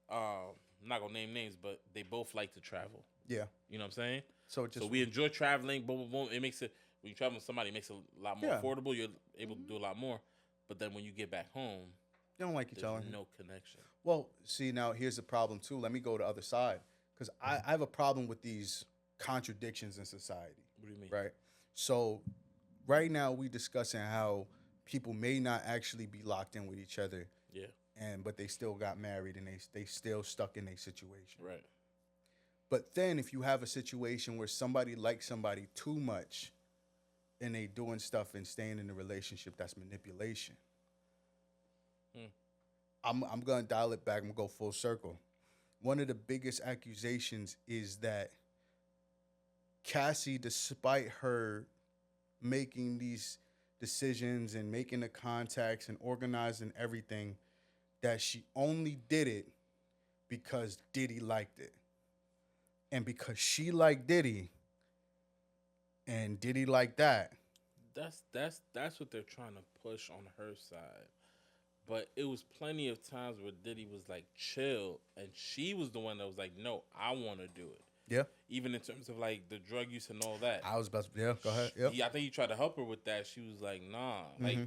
I'm not gonna name names, but they both like to travel. Yeah. You know what I'm saying? So we enjoy traveling. Boom, boom, boom. It makes it when you travel with somebody, it makes it a lot more Yeah. affordable. You're able to do a lot more. But then when you get back home, they don't like each there's other. no connection. Well, see, now here's the problem too. Let me go to the other side because I have a problem with these contradictions in society. What do you mean? Right. So right now we discussing how people may not actually be locked in with each other, Yeah. but they still got married and they still stuck in a situation. Right. But then if you have a situation where somebody likes somebody too much and they doing stuff and staying in the relationship, that's manipulation. I'm gonna dial it back. I'm gonna go full circle. One of the biggest accusations is that Cassie, despite her making these decisions and making the contacts and organizing everything, that she only did it because Diddy liked it. And because she liked Diddy and Diddy liked that. That's what they're trying to push on her side. But it was plenty of times where Diddy was like, chill. And she was the one that was like, no, I want to do it. Yeah. Even in terms of like the drug use and all that. I was about to, go ahead. Yep. I think he tried to help her with that. She was like, nah. Like,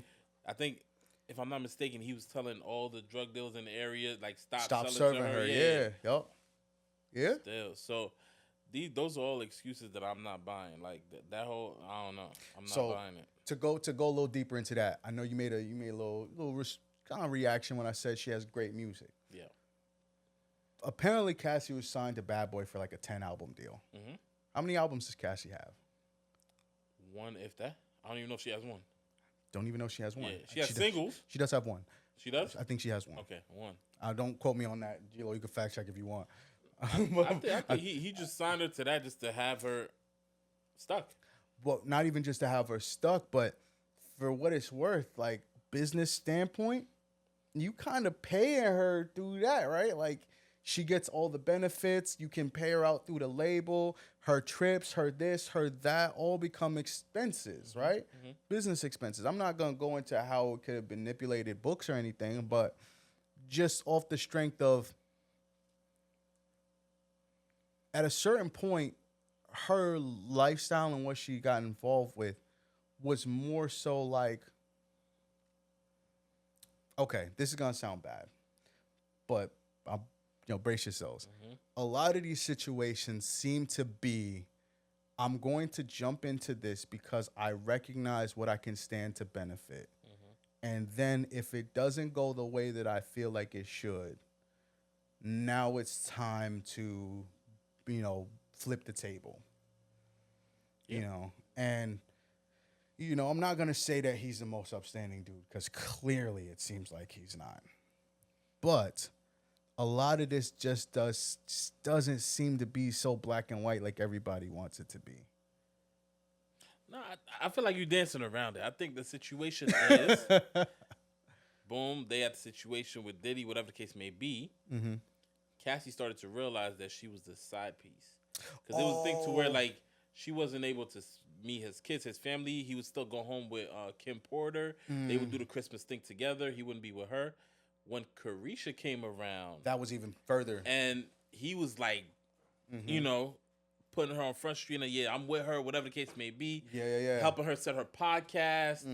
I think, if I'm not mistaken, he was telling all the drug dealers in the area, like, stop serving to her. Yeah. Yep. Yeah. Still. So, those are all excuses that I'm not buying. Like, that whole, I don't know. I'm not buying it. To go a little deeper into that, I know you made a little kind of reaction when I said she has great music. Yeah. Apparently, Cassie was signed to Bad Boy for like a 10-album deal. Mm-hmm. How many albums does Cassie have? One, if that. I don't even know if she has one. Don't even know if she has one. Yeah, she has singles. She does have one. She does? I think she has one. Okay, one. Don't quote me on that, Gilo. You can fact check if you want. I think he just signed her to that just to have her stuck. Well, not even just to have her stuck, but for what it's worth, like business standpoint, you kind of paying her through that, right? Like she gets all the benefits. You can pay her out through the label. Her trips, her this, her that, all become expenses, right? Mm-hmm. Business expenses. I'm not going to go into how it could have manipulated books or anything, but just off the strength of at a certain point, her lifestyle and what she got involved with was more so like, okay, this is going to sound bad, but brace yourselves. Mm-hmm. A lot of these situations seem to be, I'm going to jump into this because I recognize what I can stand to benefit. Mm-hmm. And then if it doesn't go the way that I feel like it should, now it's time to, flip the table. Yeah. And I'm not going to say that he's the most upstanding dude because clearly it seems like he's not. But a lot of this just doesn't seem to be so black and white like everybody wants it to be. No, I feel like you're dancing around it. I think the situation is, boom, they had the situation with Diddy, whatever the case may be. Mm-hmm. Cassie started to realize that she was the side piece. Because it was a thing to where, like, she wasn't able to meet his kids, his family. He would still go home with Kim Porter. They would do the Christmas thing together. He wouldn't be with her. When Carisha came around, that was even further. And he was like, putting her on Front Street and I'm with her, whatever the case may be. Yeah. Helping her set her podcast,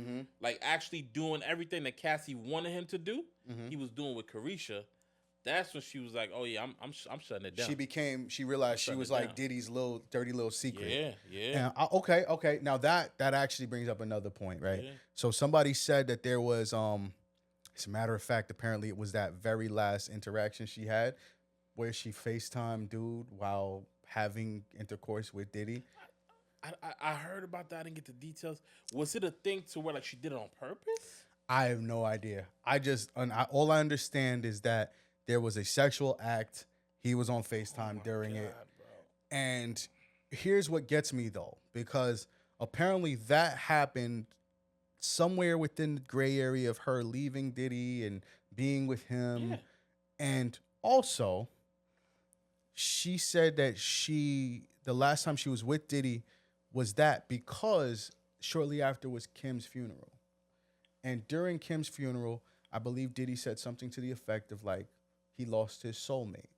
like actually doing everything that Cassie wanted him to do. He was doing with Carisha. That's when she was like, "Oh yeah, I'm shutting it down." She realized she was like Diddy's little dirty little secret. Yeah. And okay. Now that actually brings up another point, right? Yeah. So somebody said that there was as a matter of fact, apparently it was that very last interaction she had where she FaceTimed dude while having intercourse with Diddy. I heard about that. I didn't get the details. Was it a thing to where like she did it on purpose? I have no idea. All I understand is that there was a sexual act. He was on FaceTime during it. Bro. And here's what gets me though, because apparently that happened somewhere within the gray area of her leaving Diddy and being with him. Yeah. And also, she said that the last time she was with Diddy was that because shortly after was Kim's funeral. And during Kim's funeral, I believe Diddy said something to the effect of like, he lost his soulmate.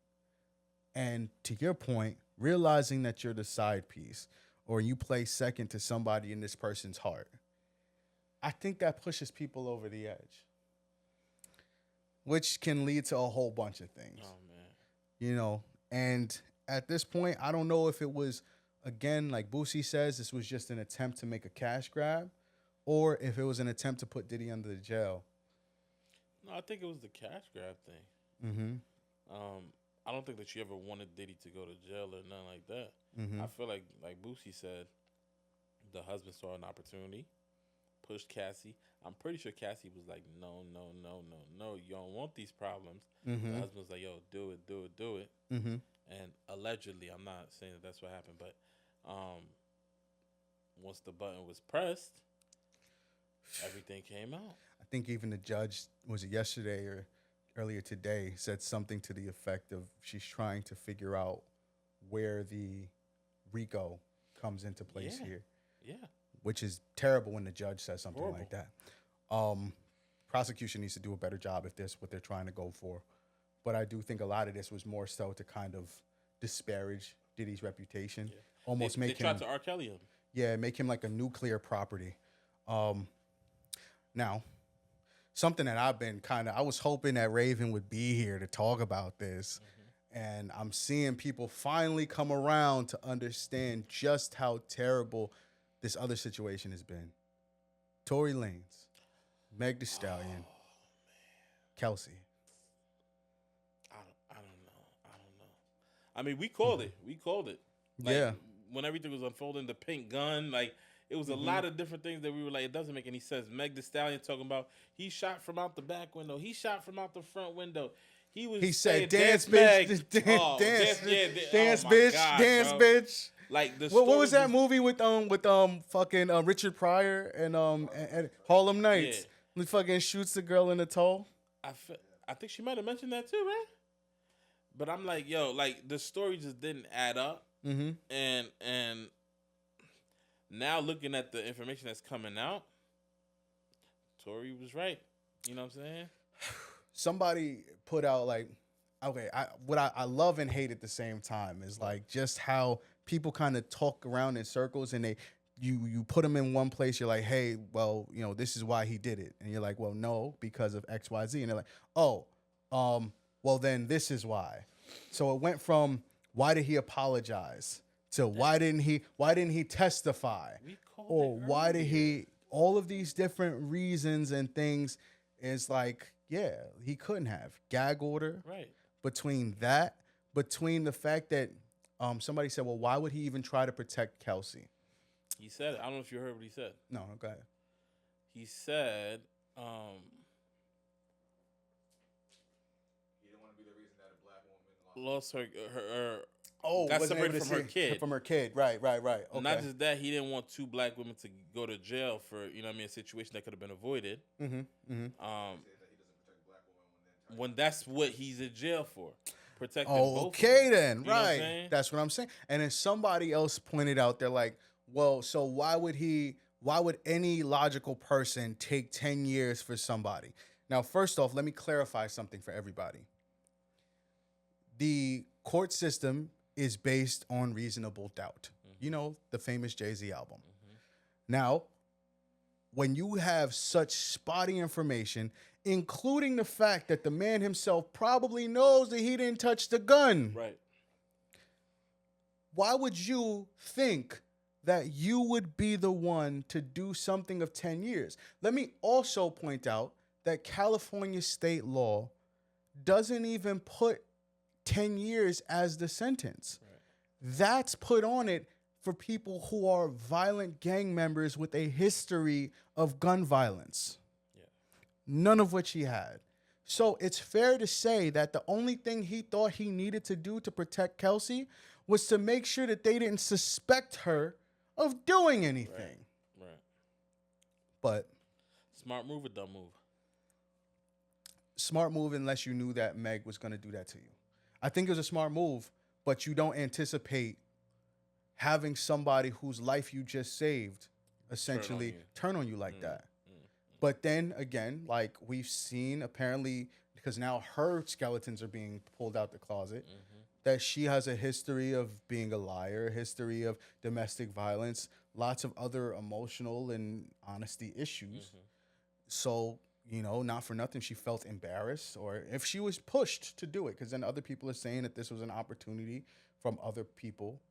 And to your point, realizing that you're the side piece or you play second to somebody in this person's heart, I think that pushes people over the edge, which can lead to a whole bunch of things. Oh, man. You know, and at this point, I don't know if it was, again, like Boosie says, this was just an attempt to make a cash grab or if it was an attempt to put Diddy under the jail. No, I think it was the cash grab thing. I don't think that she ever wanted Diddy to go to jail or nothing like that. I feel like Boosie said, the husband saw an opportunity, pushed Cassie. I'm pretty sure Cassie was like, no, you don't want these problems. The husband was like, yo, do it. And allegedly, I'm not saying that that's what happened, but once the button was pressed, everything came out. I think even the judge, was it yesterday or earlier today, said something to the effect of she's trying to figure out where the Rico comes into place here. Yeah. Which is terrible when the judge says something Horrible. like that. Prosecution needs to do a better job if this what they're trying to go for. But I do think a lot of this was more so to kind of disparage Diddy's reputation. Yeah. Almost they make tried him... to R. Kelly him. Yeah, make him like a nuclear property. Now, something that I was hoping that Raven would be here to talk about this. And I'm seeing people finally come around to understand just how terrible this other situation has been. Tory Lanez, Meg Thee Stallion, Kelsey. I don't know. I mean, we called it. Like, Yeah. When everything was unfolding, the pink gun, like, it was a lot of different things that we were like, it doesn't make any sense. Meg Thee Stallion talking about he shot from out the back window. He shot from out the front window. He said, saying, "Dance, bitch, dance, bitch, dance, bro. bitch." Like the What was that movie with fucking Richard Pryor and Harlem Nights? Yeah. He fucking shoots the girl in the toe. I think she might have mentioned that too, right? But I'm like, yo, like the story just didn't add up. And now looking at the information that's coming out, Tory was right. You know what I'm saying? Somebody put out like, okay, what I love and hate at the same time is like just how people kind of talk around in circles and you put them in one place. You're like, hey, well, you know, this is why he did it. And you're like, well, no, because of X, Y, Z. And they're like, oh, well, then this is why. So it went from why did he apologize to why didn't he testify? Or why did he, all of these different reasons and things is like, yeah, he couldn't have. Gag order. Right. Between the fact that somebody said, well, why would he even try to protect Kelsey? He said it. I don't know if you heard what he said. No, go ahead. He said, He didn't want to be the reason that a black woman lost her got got separated from her kid. From her kid, right. Okay. Not just that, he didn't want two black women to go to jail for, you know what I mean, a situation that could have been avoided. When that's what he's in jail for. Protecting both of them. Then, You know what I'm right. saying? That's what I'm saying. And then somebody else pointed out, they're like, well, so why would any logical person take 10 years for somebody? Now, first off, let me clarify something for everybody. The court system is based on reasonable doubt. You know, the famous Jay-Z album. Now, when you have such spotty information, including the fact that the man himself probably knows that he didn't touch the gun, Right. why would you think that you would be the one to do something of 10 years? Let me also point out that California state law doesn't even put 10 years as the sentence. Right. That's put on it for people who are violent gang members with a history of gun violence. Yeah. None of which he had. So it's fair to say that the only thing he thought he needed to do to protect Kelsey was to make sure that they didn't suspect her of doing anything. Right. But smart move or dumb move? Smart move unless you knew that Meg was going to do that to you. I think it was a smart move, but you don't anticipate having somebody whose life you just saved essentially turn on you like that. But then again, like we've seen apparently, because now her skeletons are being pulled out the closet, that she has a history of being a liar, a history of domestic violence, lots of other emotional and honesty issues. So, you know, not for nothing, she felt embarrassed, or if she was pushed to do it, because then other people are saying that this was an opportunity from other people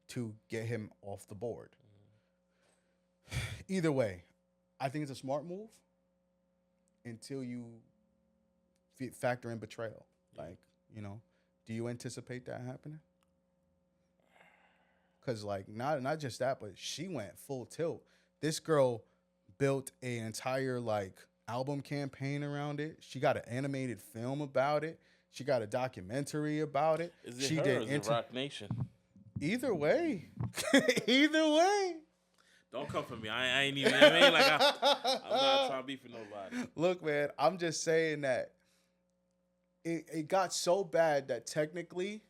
to get him off the board. Either way, I think it's a smart move until you factor in betrayal. Like, you know, do you anticipate that happening? Because, like, not just that, but she went full tilt. This girl built an entire, like, album campaign around it. She got an animated film about it. She got a documentary about it. Is it her or is it Rock Nation? Either way. Either way. Don't come for me. I ain't even, I mean, like, I'm not trying to beef with nobody. Look, man, I'm just saying that it got so bad that technically,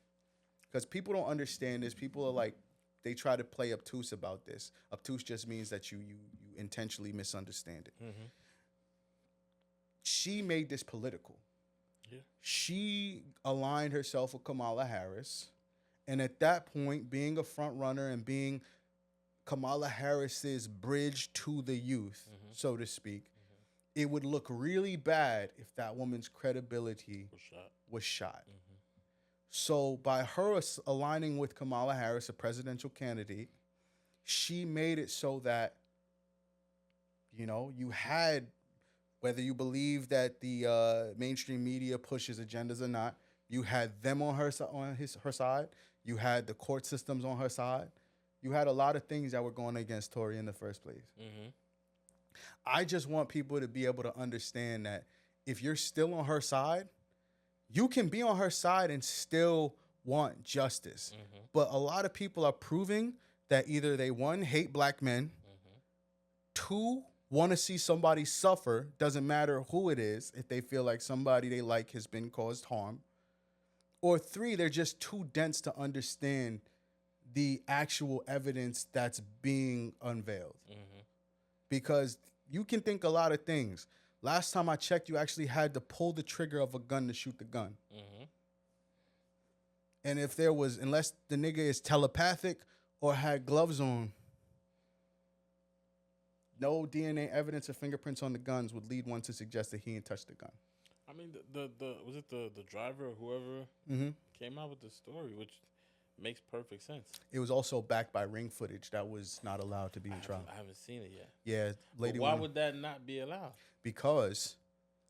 because people don't understand this, people are like, they try to play obtuse about this. Obtuse just means that you intentionally misunderstand it. She made this political. Yeah. She aligned herself with Kamala Harris. And at that point, being a front runner and being Kamala Harris's bridge to the youth, so to speak, it would look really bad if that woman's credibility was shot. So by her aligning with Kamala Harris, a presidential candidate, she made it so that, you know, you had, whether you believe that the mainstream media pushes agendas or not, you had them on her side. You had the court systems on her side. You had a lot of things that were going against Tory in the first place. I just want people to be able to understand that if you're still on her side, you can be on her side and still want justice. But a lot of people are proving that either they, one, hate black men, two, want to see somebody suffer, doesn't matter who it is, if they feel like somebody they like has been caused harm, or three, they're just too dense to understand the actual evidence that's being unveiled. Because you can think a lot of things. Last time I checked, you actually had to pull the trigger of a gun to shoot the gun. And if there was, unless the nigga is telepathic or had gloves on, no DNA evidence or fingerprints on the guns would lead one to suggest that he didn't touch the gun. I mean, the was it the driver or whoever came out with the story, which makes perfect sense. It was also backed by ring footage that was not allowed to be in trial. I haven't seen it yet. Yeah, lady. But why would that not be allowed? Because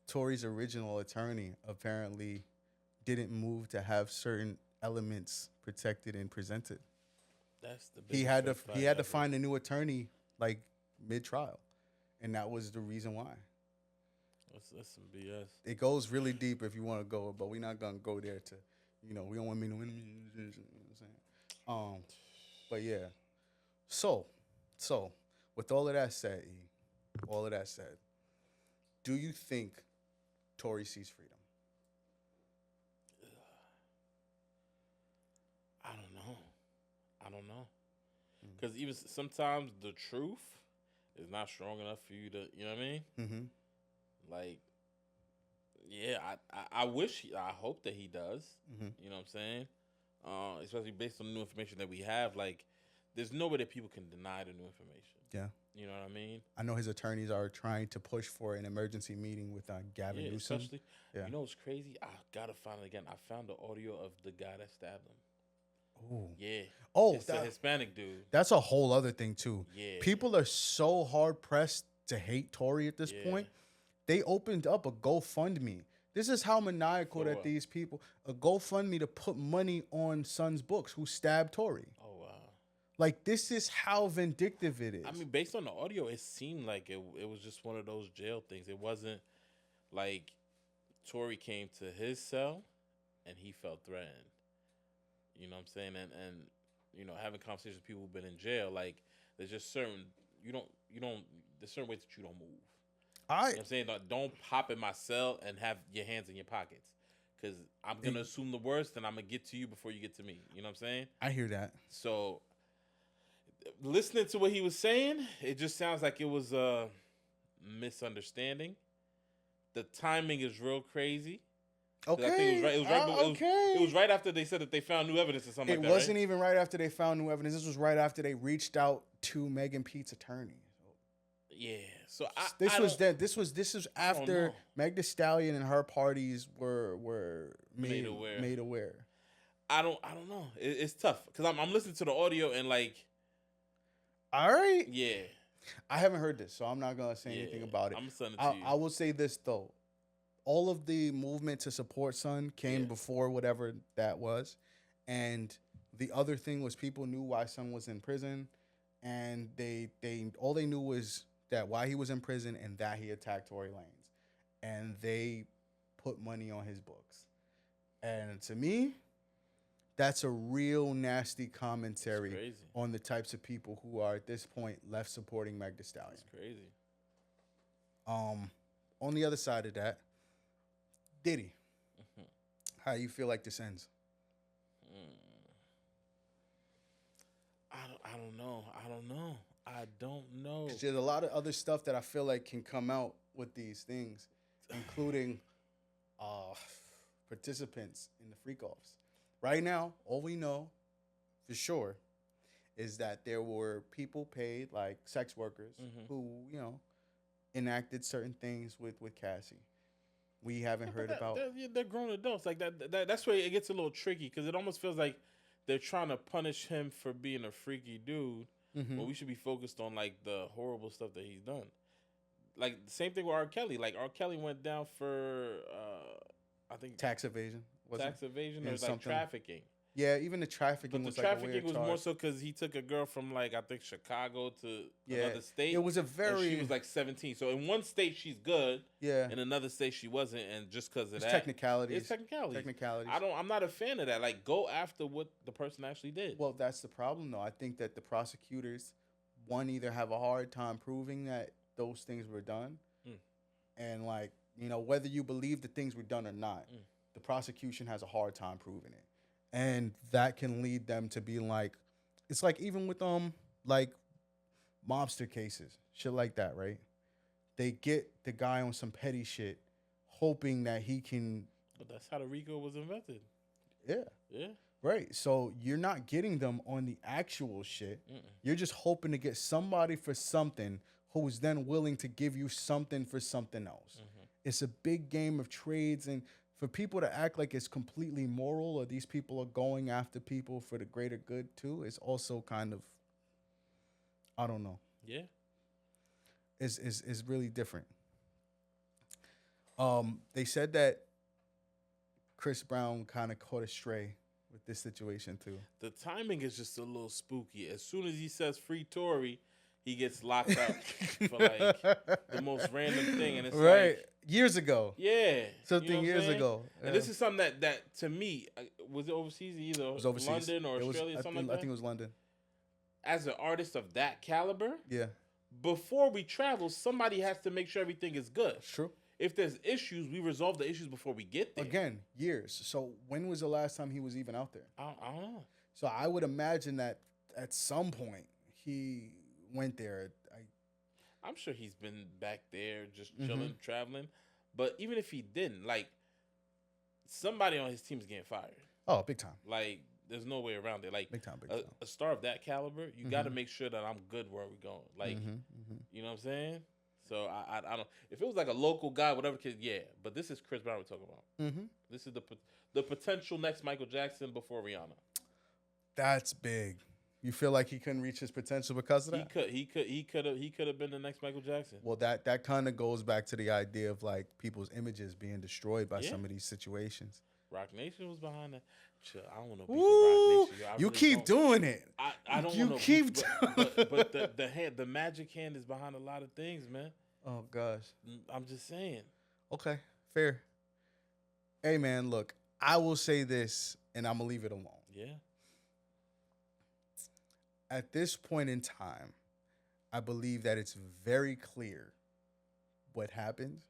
Tory's original attorney apparently didn't move to have certain elements protected and presented. That's the he had to find a new attorney like mid-trial, and that was the reason why. That's some BS. It goes really deep if you want to go, but we're not gonna go there to, you know, we don't want me to win. You know what I'm saying? But yeah. So with all of that said, do you think Tory sees freedom? I don't know. Because even sometimes the truth is not strong enough for you to, you know what I mean? Like, yeah, I hope that he does. You know what I'm saying? especially based on the new information that we have. Like, there's no way that people can deny the new information. Yeah. You know what I mean? I know his attorneys are trying to push for an emergency meeting with Gavin Newsom. Especially, you know what's crazy? I gotta find it again. I found the audio of the guy that stabbed him. Ooh. Yeah. Oh, it's a Hispanic dude. That's a whole other thing too. Yeah. People are so hard pressed to hate Tory at this point. They opened up a GoFundMe. This is how maniacal that these people, a GoFundMe to put money on Son's books who stabbed Tory. Oh, wow. Like, this is how vindictive it is. I mean, based on the audio, it seemed like it was just one of those jail things. It wasn't like Tory came to his cell and he felt threatened. You know what I'm saying? And you know, having conversations with people who've been in jail, like, there's just certain, there's certain ways that you don't move. You know what I'm saying? Don't hop in my cell and have your hands in your pockets. Because I'm going to assume the worst and I'm going to get to you before you get to me. You know what I'm saying? I hear that. So, listening to what he was saying, it just sounds like it was a misunderstanding. The timing is real crazy. Okay. I think it was right after they said that they found new evidence or something like that. It wasn't even right after they found new evidence. This was right after they reached out to Megan Pete's attorney. Yeah. So this was after Meg Thee Stallion and her parties were made aware. I don't know. It's tough because I'm listening to the audio and like. All right. Yeah. I haven't heard this, so I'm not gonna say anything about it. I'm sending it to you. I will say this though. All of the movement to support Son came before whatever that was. And the other thing was people knew why Son was in prison. And they all they knew was that why he was in prison and that he attacked Tory Lanez. And they put money on his books. And to me, that's a real nasty commentary on the types of people who are at this point left supporting Meg Thee Stallion. That's crazy. On the other side of that, Diddy, how you feel like this ends? I don't know. 'Cause there's a lot of other stuff that I feel like can come out with these things, including participants in the freak-offs. Right now, all we know for sure is that there were people paid, like sex workers, who, you know, enacted certain things with Cassie. We haven't heard about. They're grown adults. Like that's where it gets a little tricky because it almost feels like they're trying to punish him for being a freaky dude, but we should be focused on like the horrible stuff that he's done. Like the same thing with R. Kelly. Like R. Kelly went down for I think tax evasion. Tax evasion or like trafficking. Yeah, even the trafficking. But the trafficking was more so because he took a girl from like I think Chicago to another state. It was a very. She was like 17. So in one state she's good. Yeah. In another state she wasn't, and just because of that, technicalities. It's technicalities. Technicalities. I'm not a fan of that. Like go after what the person actually did. Well, that's the problem though. I think that the prosecutors, either have a hard time proving that those things were done, and like you know whether you believe the things were done or not, the prosecution has a hard time proving it. And that can lead them to be like, it's like even with like mobster cases, shit like that, right? They get the guy on some petty shit, hoping that he can. But that's how the Rico was invented. Yeah. Yeah. Right. So you're not getting them on the actual shit. You're just hoping to get somebody for something who's then willing to give you something for something else. It's a big game of trades, and for people to act like it's completely moral or these people are going after people for the greater good too, is also kind of, I don't know. Yeah. It's really different. They said that Chris Brown kind of caught a stray with this situation too. The timing is just a little spooky. As soon as he says free Tory, he gets locked up for like the most random thing, and it's right. Like, years ago. Yeah. Something you know years ago. Yeah. And this is something that to me, was it overseas either? It was overseas. London or Australia, something like that? I think it was London. As an artist of that caliber, yeah. Before we travel, somebody has to make sure everything is good. True. If there's issues, we resolve the issues before we get there. Again, years. So when was the last time he was even out there? I don't know. So I would imagine that at some point he went there. I'm sure he's been back there just chilling, traveling. But even if he didn't, like, somebody on his team is getting fired. Oh, big time. Like, there's no way around it. Like Big time. a star of that caliber, you got to make sure that I'm good where we going. Like, you know what I'm saying? So I don't. If it was like a local guy, whatever kid, yeah. But this is Chris Brown we're talking about. This is the potential next Michael Jackson before Rihanna. That's big. You feel like he couldn't reach his potential because of that? He could have been the next Michael Jackson. Well, that kind of goes back to the idea of like people's images being destroyed by some of these situations. Rock Nation was behind that. Chill, I don't want to beef with Rock Nation. You really keep doing it. I don't. You keep doing it. But the magic hand is behind a lot of things, man. Oh gosh. I'm just saying. Okay, fair. Hey man, look, I will say this, and I'm gonna leave it alone. Yeah. At this point in time, I believe that it's very clear what happened.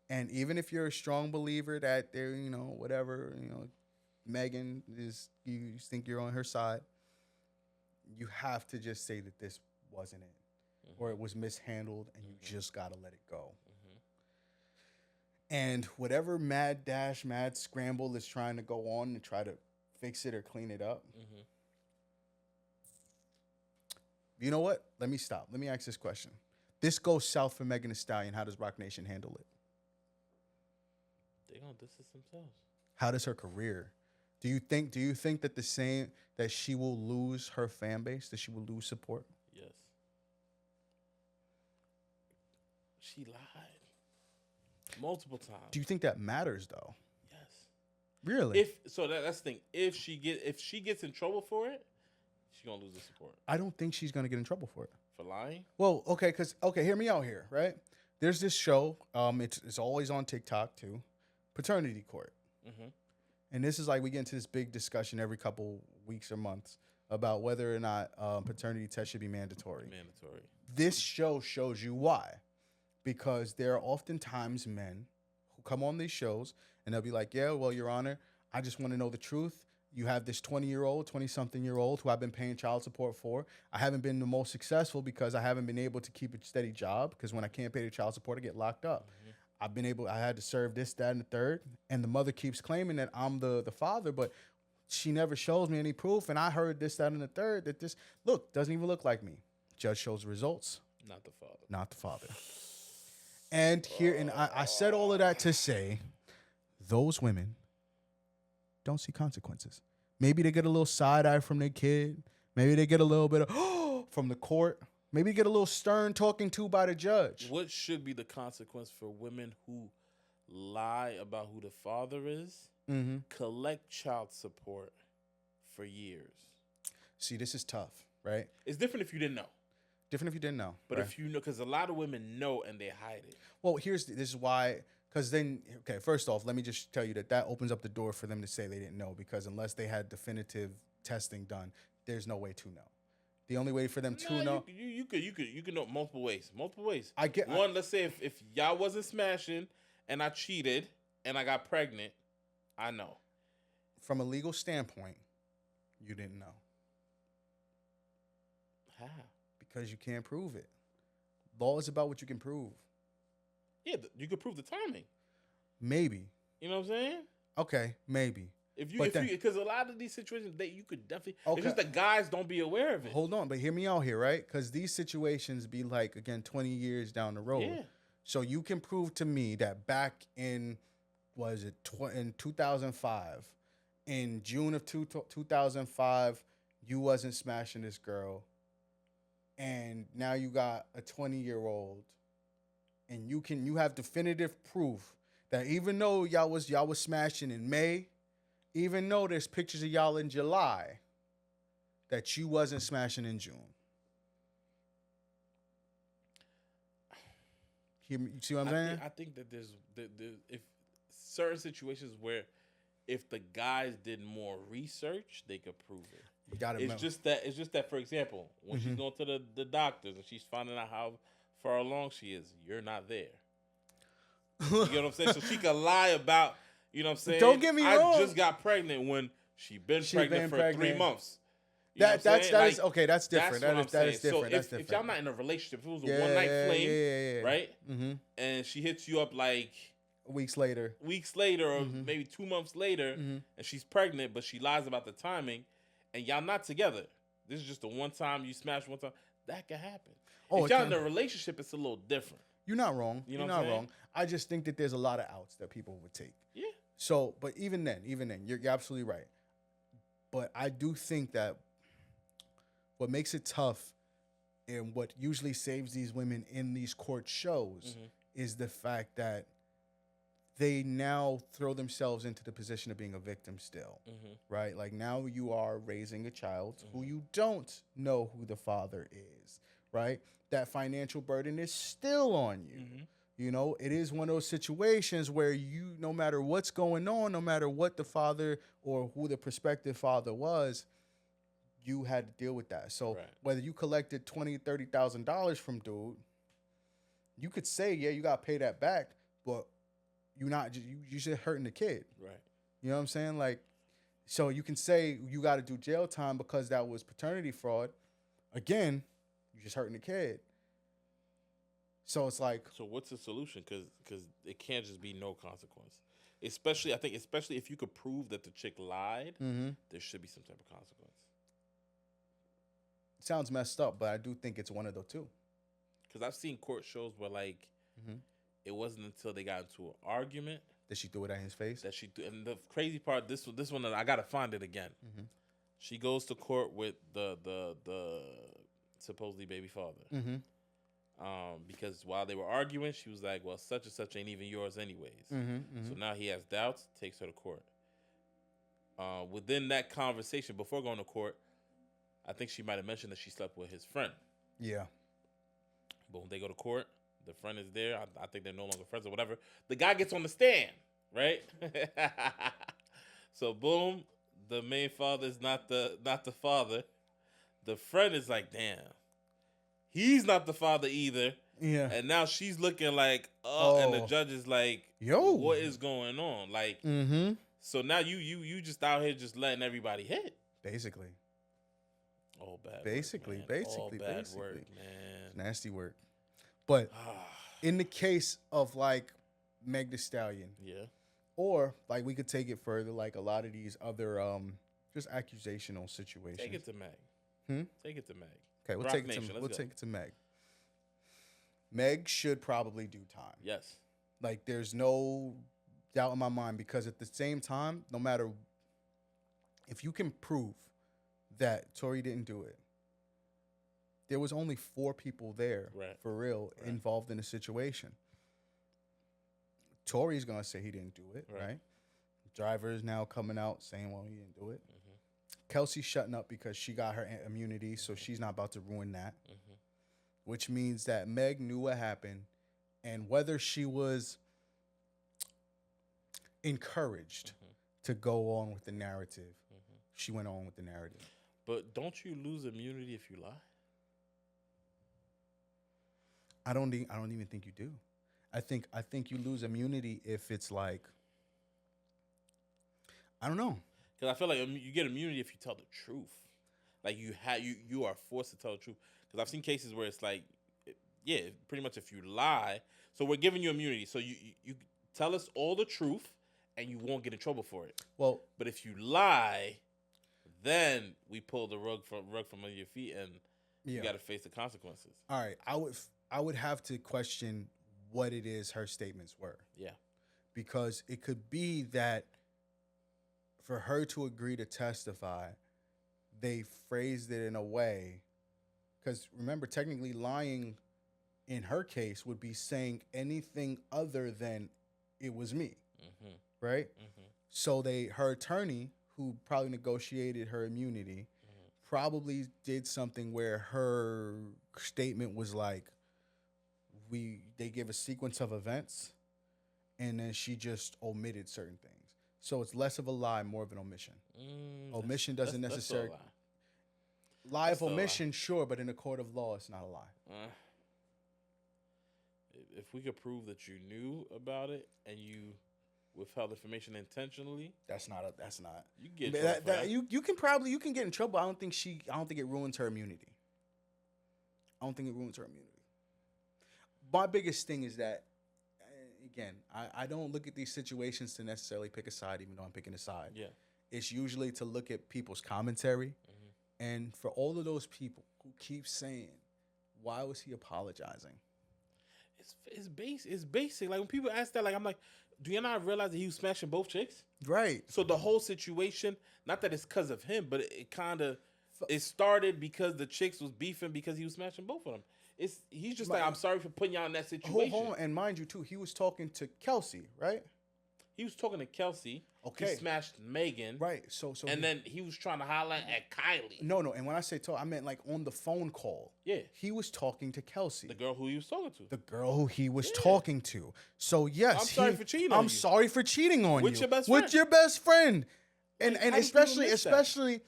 And even if you're a strong believer that they're, whatever, Megan is, you think you're on her side, you have to just say that this wasn't it, or it was mishandled, and you just got to let it go. And whatever mad scramble is trying to go on to try to fix it or clean it up, you know what? Let me stop. Let me ask this question. This goes south for Megan Thee Stallion. How does Rock Nation handle it? They're gonna distance themselves. How does her career? Do you think that she will lose her fan base? That she will lose support? Yes. She lied multiple times. Do you think that matters though? Yes. Really? That's the thing. If she gets in trouble for it, she's gonna lose the support. I don't think she's gonna get in trouble for it. For lying? Well, okay, hear me out here, right? There's this show. It's always on TikTok too. Paternity Court. And this is like we get into this big discussion every couple weeks or months about whether or not paternity tests should be mandatory. This show shows you why. Because there are oftentimes men who come on these shows and they'll be like, yeah, well, Your Honor, I just want to know the truth. You have this 20-something-year-old who I've been paying child support for. I haven't been the most successful because I haven't been able to keep a steady job because when I can't pay the child support, I get locked up. I had to serve this, that, and the third. And the mother keeps claiming that I'm the father, but she never shows me any proof. And I heard this, that, and the third that this, doesn't even look like me. Judge shows the results. Not the father. And I said all of that to say those women don't see consequences. Maybe they get a little side eye from their kid. Maybe they get a little bit of from the court. Maybe get a little stern talking to by the judge. What should be the consequence for women who lie about who the father is? Collect child support for years. See, this is tough, right? It's different if you didn't know. But right? If you know, because a lot of women know and they hide it. Well, this is why. Because then, okay, first off, let me just tell you that opens up the door for them to say they didn't know. Because unless they had definitive testing done, there's no way to know. The only way for them to know, you could know multiple ways. I get one. Let's say if y'all wasn't smashing and I cheated and I got pregnant, I know. From a legal standpoint, you didn't know. How? Because you can't prove it. Law is about what you can prove. Yeah, you could prove the timing. Maybe. You know what I'm saying? Okay, maybe. Because a lot of these situations, you could definitely. Okay. It's just that guys don't be aware of it. Hold on, but hear me out here, right? Because these situations be like, again, 20 years down the road. Yeah. So you can prove to me that back in, in 2005, in June of 2005, you wasn't smashing this girl, and now you got a 20-year-old, and you have definitive proof that even though y'all was smashing in May, even though there's pictures of y'all in July, that you wasn't smashing in June. You see what I'm saying? I think that there's if certain situations where if the guys did more research, they could prove it. You gotta It's just that, for example, when she's going to the doctors and she's finding out how far along she is, you're not there. You get what I'm saying? So she could lie about, you know what I'm saying? Don't get me wrong. I just got pregnant when she been pregnant for 3 months. You That's okay. That's different. That is different. So if y'all not in a relationship, if it was a one night fling, right? And she hits you up like, weeks later, or maybe 2 months later, and she's pregnant, but she lies about the timing, and y'all not together. This is just a one time you smash one time. That could happen. Oh, if y'all in a relationship, it's a little different. You're not wrong. You know You're what I'm not saying? wrong. I just think that there's a lot of outs that people would take. Yeah. So, but even then, you're absolutely right. But I do think that what makes it tough and what usually saves these women in these court shows is the fact that they now throw themselves into the position of being a victim still, right? Like now you are raising a child who you don't know who the father is, right? That financial burden is still on you. You know, it is one of those situations where you, no matter what's going on, no matter what the father or who the prospective father was, you had to deal with that. So whether you collected $20,000, $30,000 from dude, you could say, yeah, you got to pay that back, but you're not just, you just hurting the kid. Right. You know what I'm saying? Like, so you can say you got to do jail time because that was paternity fraud. Again, you're just hurting the kid. So it's like, so what's the solution? Because it can't just be no consequence. Especially if you could prove that the chick lied, there should be some type of consequence. Sounds messed up, but I do think it's one of the two. Because I've seen court shows where like it wasn't until they got into an argument that she threw it at his face. And the crazy part, this one I gotta find it again. She goes to court with the supposedly baby father. Because while they were arguing, she was like, well, such and such ain't even yours anyways. So now he has doubts, takes her to court. Within that conversation, before going to court, I think she might have mentioned that she slept with his friend. Yeah. But when they go to court, the friend is there. I think they're no longer friends or whatever. The guy gets on the stand, right? So boom, the main father is not the father. The friend is like, damn. He's not the father either. Yeah. And now she's looking like, and the judge is like, yo, what is going on? Like, so now you just out here just letting everybody hit. Basically. All bad basically, work, man. All bad basically. work, man. It's nasty work. But in the case of like Meg Thee Stallion. Yeah. Or like we could take it further, like a lot of these other just accusational situations. Take it to Meg. Take it to Meg. Okay, we'll take it to Meg. Meg should probably do time. Yes. Like there's no doubt in my mind, because at the same time, no matter if you can prove that Tory didn't do it, there was only 4 people there for real involved in the situation. Tory's gonna say he didn't do it, right? Driver is now coming out saying, well, he didn't do it. Kelsey's shutting up because she got her immunity, so she's not about to ruin that. Which means that Meg knew what happened, and whether she was encouraged to go on with the narrative, she went on with the narrative. But don't you lose immunity if you lie? I don't even think you do. I think you lose immunity if it's like, I don't know. Because I feel like you get immunity if you tell the truth. Like you are forced to tell the truth. Because I've seen cases where it's like, pretty much if you lie. So we're giving you immunity. So you tell us all the truth, and you won't get in trouble for it. Well, but if you lie, then we pull the rug from under your feet, and you got to face the consequences. All right, I would have to question what it is her statements were. Yeah, because it could be that for her to agree to testify, they phrased it in a way. Because remember, technically, lying in her case would be saying anything other than it was me, right? So her attorney, who probably negotiated her immunity, probably did something where her statement was like, they give a sequence of events, and then she just omitted certain things. So it's less of a lie, more of an omission. Omission doesn't necessarily lie of omission, sure, but in a court of law, it's not a lie. If we could prove that you knew about it and you withheld information intentionally, that's not. You get you can get in trouble. I don't think it ruins her immunity. My biggest thing is that again, I don't look at these situations to necessarily pick a side, even though I'm picking a side. Yeah. It's usually to look at people's commentary. And for all of those people who keep saying, why was he apologizing? It's basic. Like when people ask that, like I'm like, do you not realize that he was smashing both chicks? Right. So the whole situation, not that it's because of him, but it kind of it started because the chicks was beefing because he was smashing both of them. He's just like, I'm sorry for putting y'all in that situation. Hold on, and mind you too, he was talking to Kelsey, right? He was talking to Kelsey. Okay. He smashed Megan. Right. So then he was trying to holler at Kylie. No. And when I say talk, I meant like on the phone call. Yeah. He was talking to Kelsey. The girl who he was talking to. The girl who he was talking to. So yes, I'm sorry for cheating on I'm you. sorry for cheating on With you. your best friend. With your best friend. And How do especially people miss that?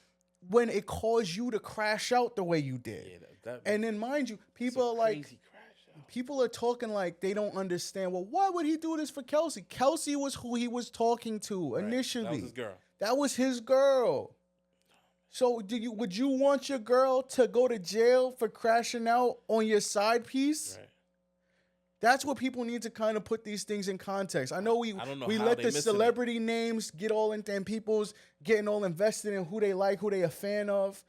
when it caused you to crash out the way you did. Yeah, and then mind you, people are like crazy crash out. people are talking like they don't understand. Well, why would he do this for Kelsey? Kelsey was who he was talking to initially. That was his girl. That was his girl. So would you want your girl to go to jail for crashing out on your side piece? Right. That's what people need to kind of put these things in context. I know we how let they the missing celebrity names get all into and people's getting all invested in who they like, who they a fan of.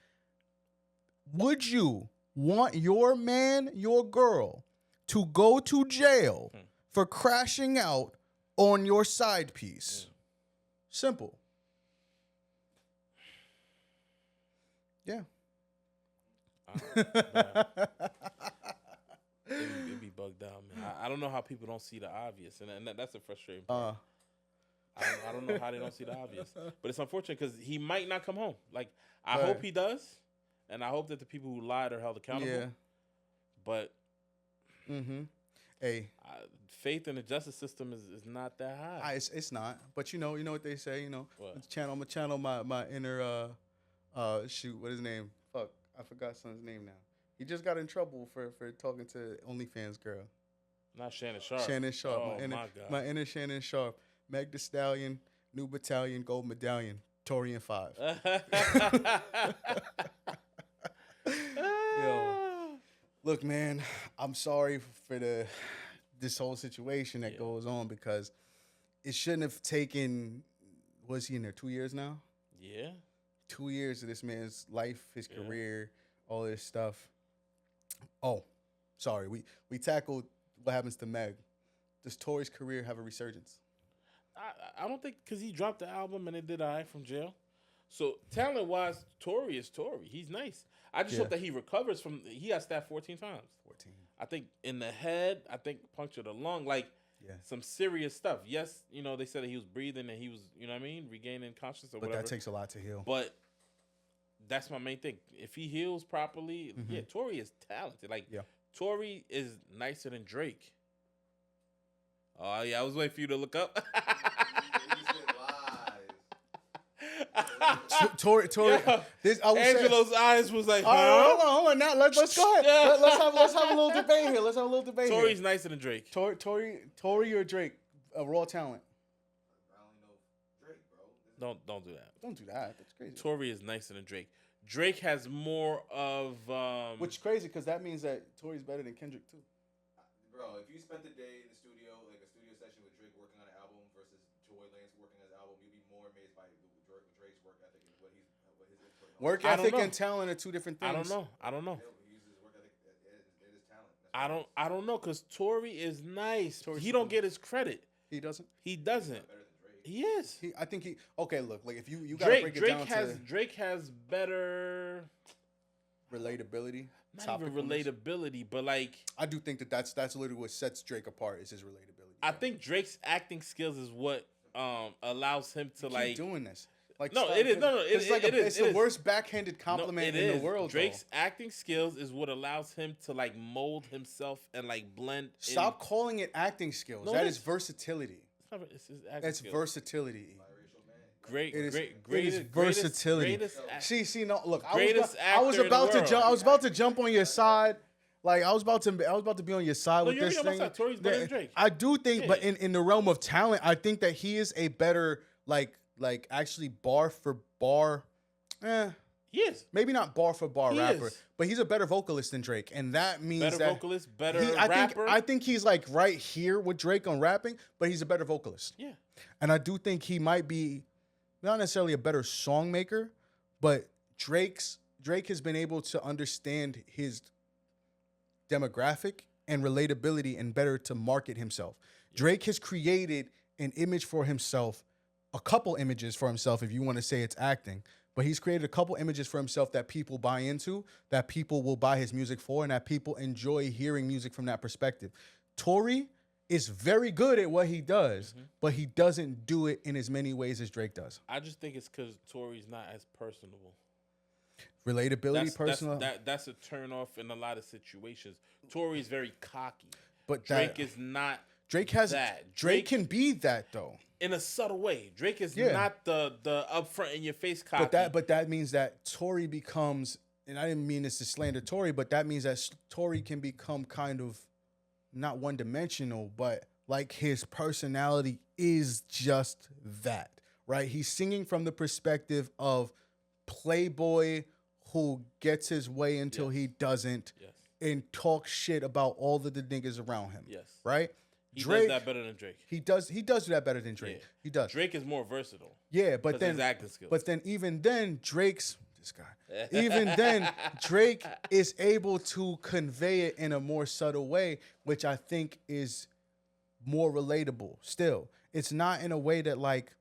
Would you want your man, your girl, to go to jail for crashing out on your side piece? Simple. Yeah. It'd be bugged out, man. I don't know how people don't see the obvious, and that's a frustrating part. I don't know how they don't see the obvious, but it's unfortunate because he might not come home. Like I hope he does, and I hope that the people who lied are held accountable. Yeah. But Hey, faith in the justice system is not that high. it's not. But you know what they say. You know, What? I'm gonna channel my inner shoot. What his name? Fuck, I forgot son's name now. He just got in trouble for talking to OnlyFans girl. Not Shannon Sharp. Shannon Sharp. Oh, my God. my inner Shannon Sharp. Meg Thee Stallion, New Battalion, Gold Medallion, Tory and 5. Yo, look, man, I'm sorry for this whole situation that goes on because it shouldn't have taken. Was he in there 2 years now? Yeah. 2 years of this man's life, his career, all this stuff. Oh, sorry. We tackled what happens to Meg. Does Tory's career have a resurgence? I don't think because he dropped the album and it did all right from jail. So talent wise, Tory is Tory. He's nice. I just hope that he recovers from. He got stabbed 14 times. 14. I think in the head. I think punctured a lung. Like some serious stuff. Yes, you know they said that he was breathing and he was, you know what I mean, regaining consciousness or whatever. But that takes a lot to heal. But that's my main thing. If he heals properly, Tory is talented. Like Tory is nicer than Drake. Oh yeah, I was waiting for you to look up. Tory. Yeah. Angelo's eyes was like, hold on. Now let's go ahead. Let's have a little debate here. Tory's nicer than Drake. Tory or Drake, a raw talent. I only know Drake, bro. Don't do that. Don't do that. That's crazy. Tory is nicer than Drake. Drake has more of which is crazy because that means that Tory's better than Kendrick too. Bro, if you spent the day in the studio, like a studio session with Drake working on an album versus Tory Lanez working on his album, you'd be more amazed by Drake's work ethic and what his input. Work ethic and talent are two different things. I don't know. He uses his work ethic and his talent. I don't know because Tory is nice. He don't get his credit. He doesn't. He doesn't. He is. I think he. Okay, look, like if you gotta break it down to Drake has better relatability. Not even relatability, but like I do think that's literally what sets Drake apart is his relatability. I think Drake's acting skills is what allows him to like doing this. Like no, it is no, it's the worst backhanded compliment in the world. Drake's acting skills is what allows him to like mold himself and like blend. Stop calling it acting skills. That is versatility. It's his acting skills. Versatility. Great versatility. See, no, look, I was about to jump on your side. Like I was about to be on your side with this thing. Tory's better than Drake. I do think, but in the realm of talent, I think that he is a better like actually bar for bar. He is. Maybe not bar for bar He rapper, is. but he's a better vocalist than Drake, and that means Better that vocalist, better I rapper. think he's like right here with Drake on rapping, but he's a better vocalist. Yeah. And I do think he might be not necessarily a better song maker, but Drake has been able to understand his demographic and relatability and better to market himself. Yeah. Drake has created an image for himself, a couple images for himself if you want to say it's acting, but he's created a couple images for himself that people buy into, that people will buy his music for, and that people enjoy hearing music from that perspective. Tory is very good at what he does, but he doesn't do it in as many ways as Drake does. I just think it's because Tory's not as personable. Relatability, personal. That's a turn off in a lot of situations. Tory's very cocky, but Drake is not. Drake has that. Drake can be that though. In a subtle way. Drake is not the upfront in your face cocky. But that means that Tory becomes, and I didn't mean this to slander Tory, but that means that Tory can become kind of not one dimensional, but like his personality is just that, right? He's singing from the perspective of playboy who gets his way until he doesn't, and talks shit about all of the niggas around him. Yes. Right? Drake does that better than Drake. He does do that better than Drake. Yeah. He does. Drake is more versatile. Yeah, but then his acting skills. But then even then, Drake's this guy. Even then, Drake is able to convey it in a more subtle way, which I think is more relatable. Still, it's not in a way that like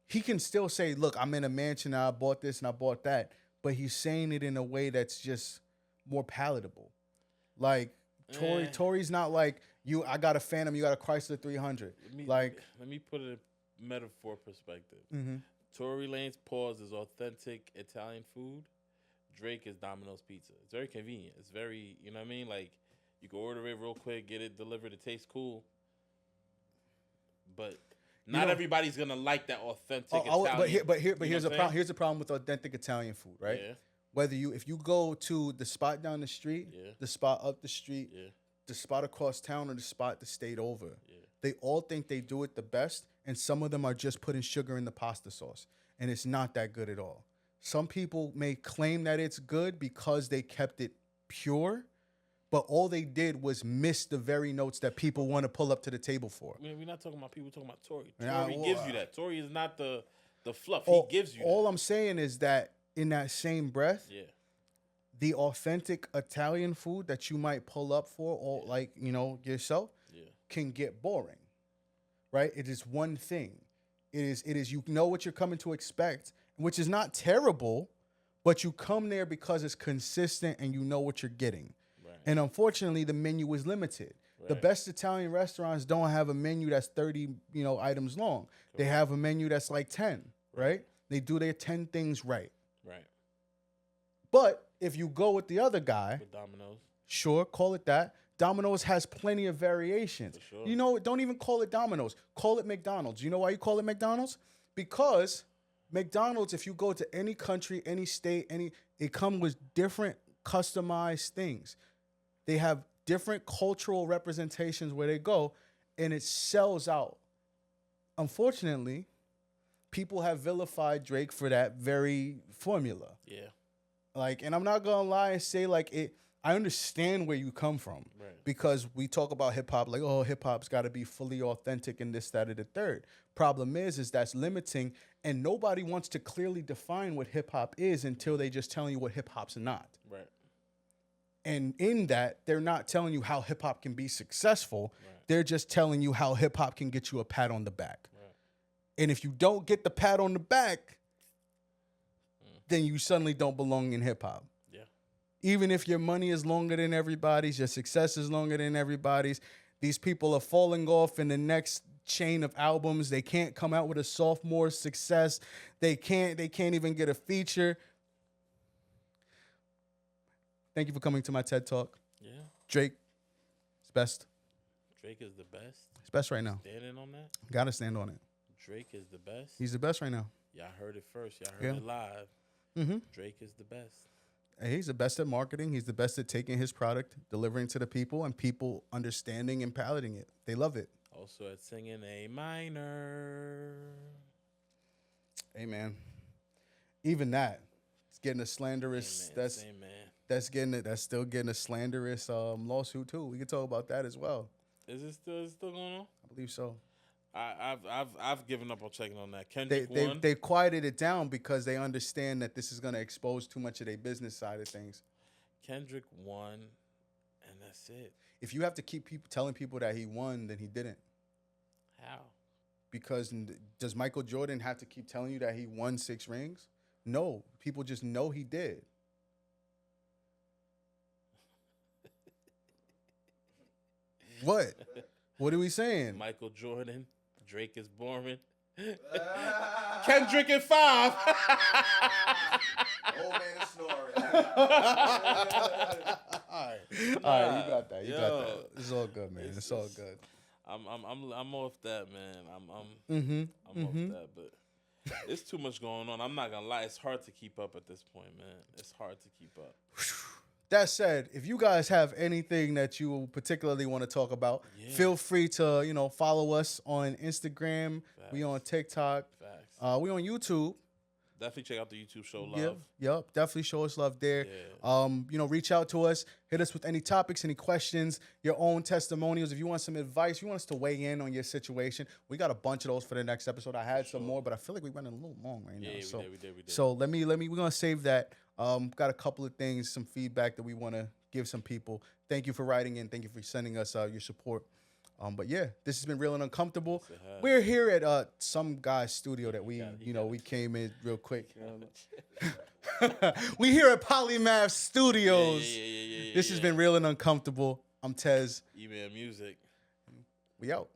he can still say, "Look, I'm in a mansion. I bought this and I bought that," but he's saying it in a way that's just more palatable. Like Tory's not like. I got a Phantom, you got a Chrysler 300. Let me put it in metaphor perspective. Mm-hmm. Tory Lanez Paws is authentic Italian food. Drake is Domino's pizza. It's very convenient. It's very, you know what I mean? Like, you can order it real quick, get it delivered. It tastes cool. But not everybody's going to like that authentic Italian. But here's a problem. Here's the problem with authentic Italian food, right? Yeah. If you go to the spot down the street, the spot up the street, the spot across town, or the spot the state over. Yeah. They all think they do it the best, and some of them are just putting sugar in the pasta sauce, and it's not that good at all. Some people may claim that it's good because they kept it pure, but all they did was miss the very notes that people want to pull up to the table for. I mean, we're not talking about people, we're talking about Tory. Tory gives you that. Tory is not the fluff. He gives you all that. I'm saying is that in that same breath, the authentic Italian food that you might pull up for, or like, yourself, can get boring, right? It is one thing. It is you know what you're coming to expect, which is not terrible, but you come there because it's consistent and you know what you're getting. Right. And unfortunately, the menu is limited. Right. The best Italian restaurants don't have a menu that's 30, items long. Cool. They have a menu that's like 10, right? They do their 10 things right. Right. But if you go with the other guy, with Domino's, sure, call it that. Domino's has plenty of variations. For sure. Don't even call it Domino's. Call it McDonald's. You know why you call it McDonald's? Because McDonald's, if you go to any country, any state, it comes with different customized things. They have different cultural representations where they go, and it sells out. Unfortunately, people have vilified Drake for that very formula. Yeah. And I'm not gonna lie and say I understand where you come from, right? Because we talk about hip hop hip hop's got to be fully authentic and this, that, and the third. Problem is that's limiting, and nobody wants to clearly define what hip hop is until they just telling you what hip hop's not. Right. And in that, they're not telling you how hip hop can be successful. Right. They're just telling you how hip hop can get you a pat on the back. Right. And if you don't get the pat on the back, then you suddenly don't belong in hip hop. Yeah. Even if your money is longer than everybody's, your success is longer than everybody's, these people are falling off in the next chain of albums. They can't come out with a sophomore success. They can't even get a feature. Thank you for coming to my TED Talk. Yeah. Drake is best. Drake is the best. He's best right now. Standing on that? Gotta stand on it. Drake is the best. He's the best right now. Y'all heard it first. Y'all heard it live. Mm-hmm. Drake is the best. He's the best at marketing. He's the best at taking his product, delivering to the people, and people understanding and palating it. They love it. Also at singing A minor. Hey, man. Even that, getting a slanderous. Same man. That's still getting a slanderous lawsuit too. We can talk about that as well. Is it still going on? I believe so. I've given up on checking on that. Kendrick won. They quieted it down because they understand that this is going to expose too much of their business side of things. Kendrick won, and that's it. If you have to keep telling people that he won, then he didn't. How? Because does Michael Jordan have to keep telling you that he won 6 rings? No, people just know he did. What? What are we saying? Michael Jordan, Drake is boring. Kendrick at 5. Old man is snoring. All right, you got that. You got that. It's all good, man. It's all good. I'm off that, man. I'm off that, but it's too much going on. I'm not gonna lie, it's hard to keep up at this point, man. It's hard to keep up. That said, if you guys have anything that you particularly want to talk about, feel free to follow us on Instagram. Facts. We on TikTok. Facts. We on YouTube. Definitely check out the YouTube show Love. Yep. Definitely show us love there. Yeah. Reach out to us. Hit us with any topics, any questions, your own testimonials. If you want some advice, you want us to weigh in on your situation, we got a bunch of those for the next episode. I had some more, but I feel like we're running a little long right now. We did. So let me. We're gonna save that. Got a couple of things, some feedback that we want to give some people. Thank you for writing in. Thank you for sending us your support. But yeah, this has been real and uncomfortable. We're here at some guy's studio that we came in real quick. We here at Polymaf Studios. This has been real and uncomfortable. I'm Tez. Email music. We out.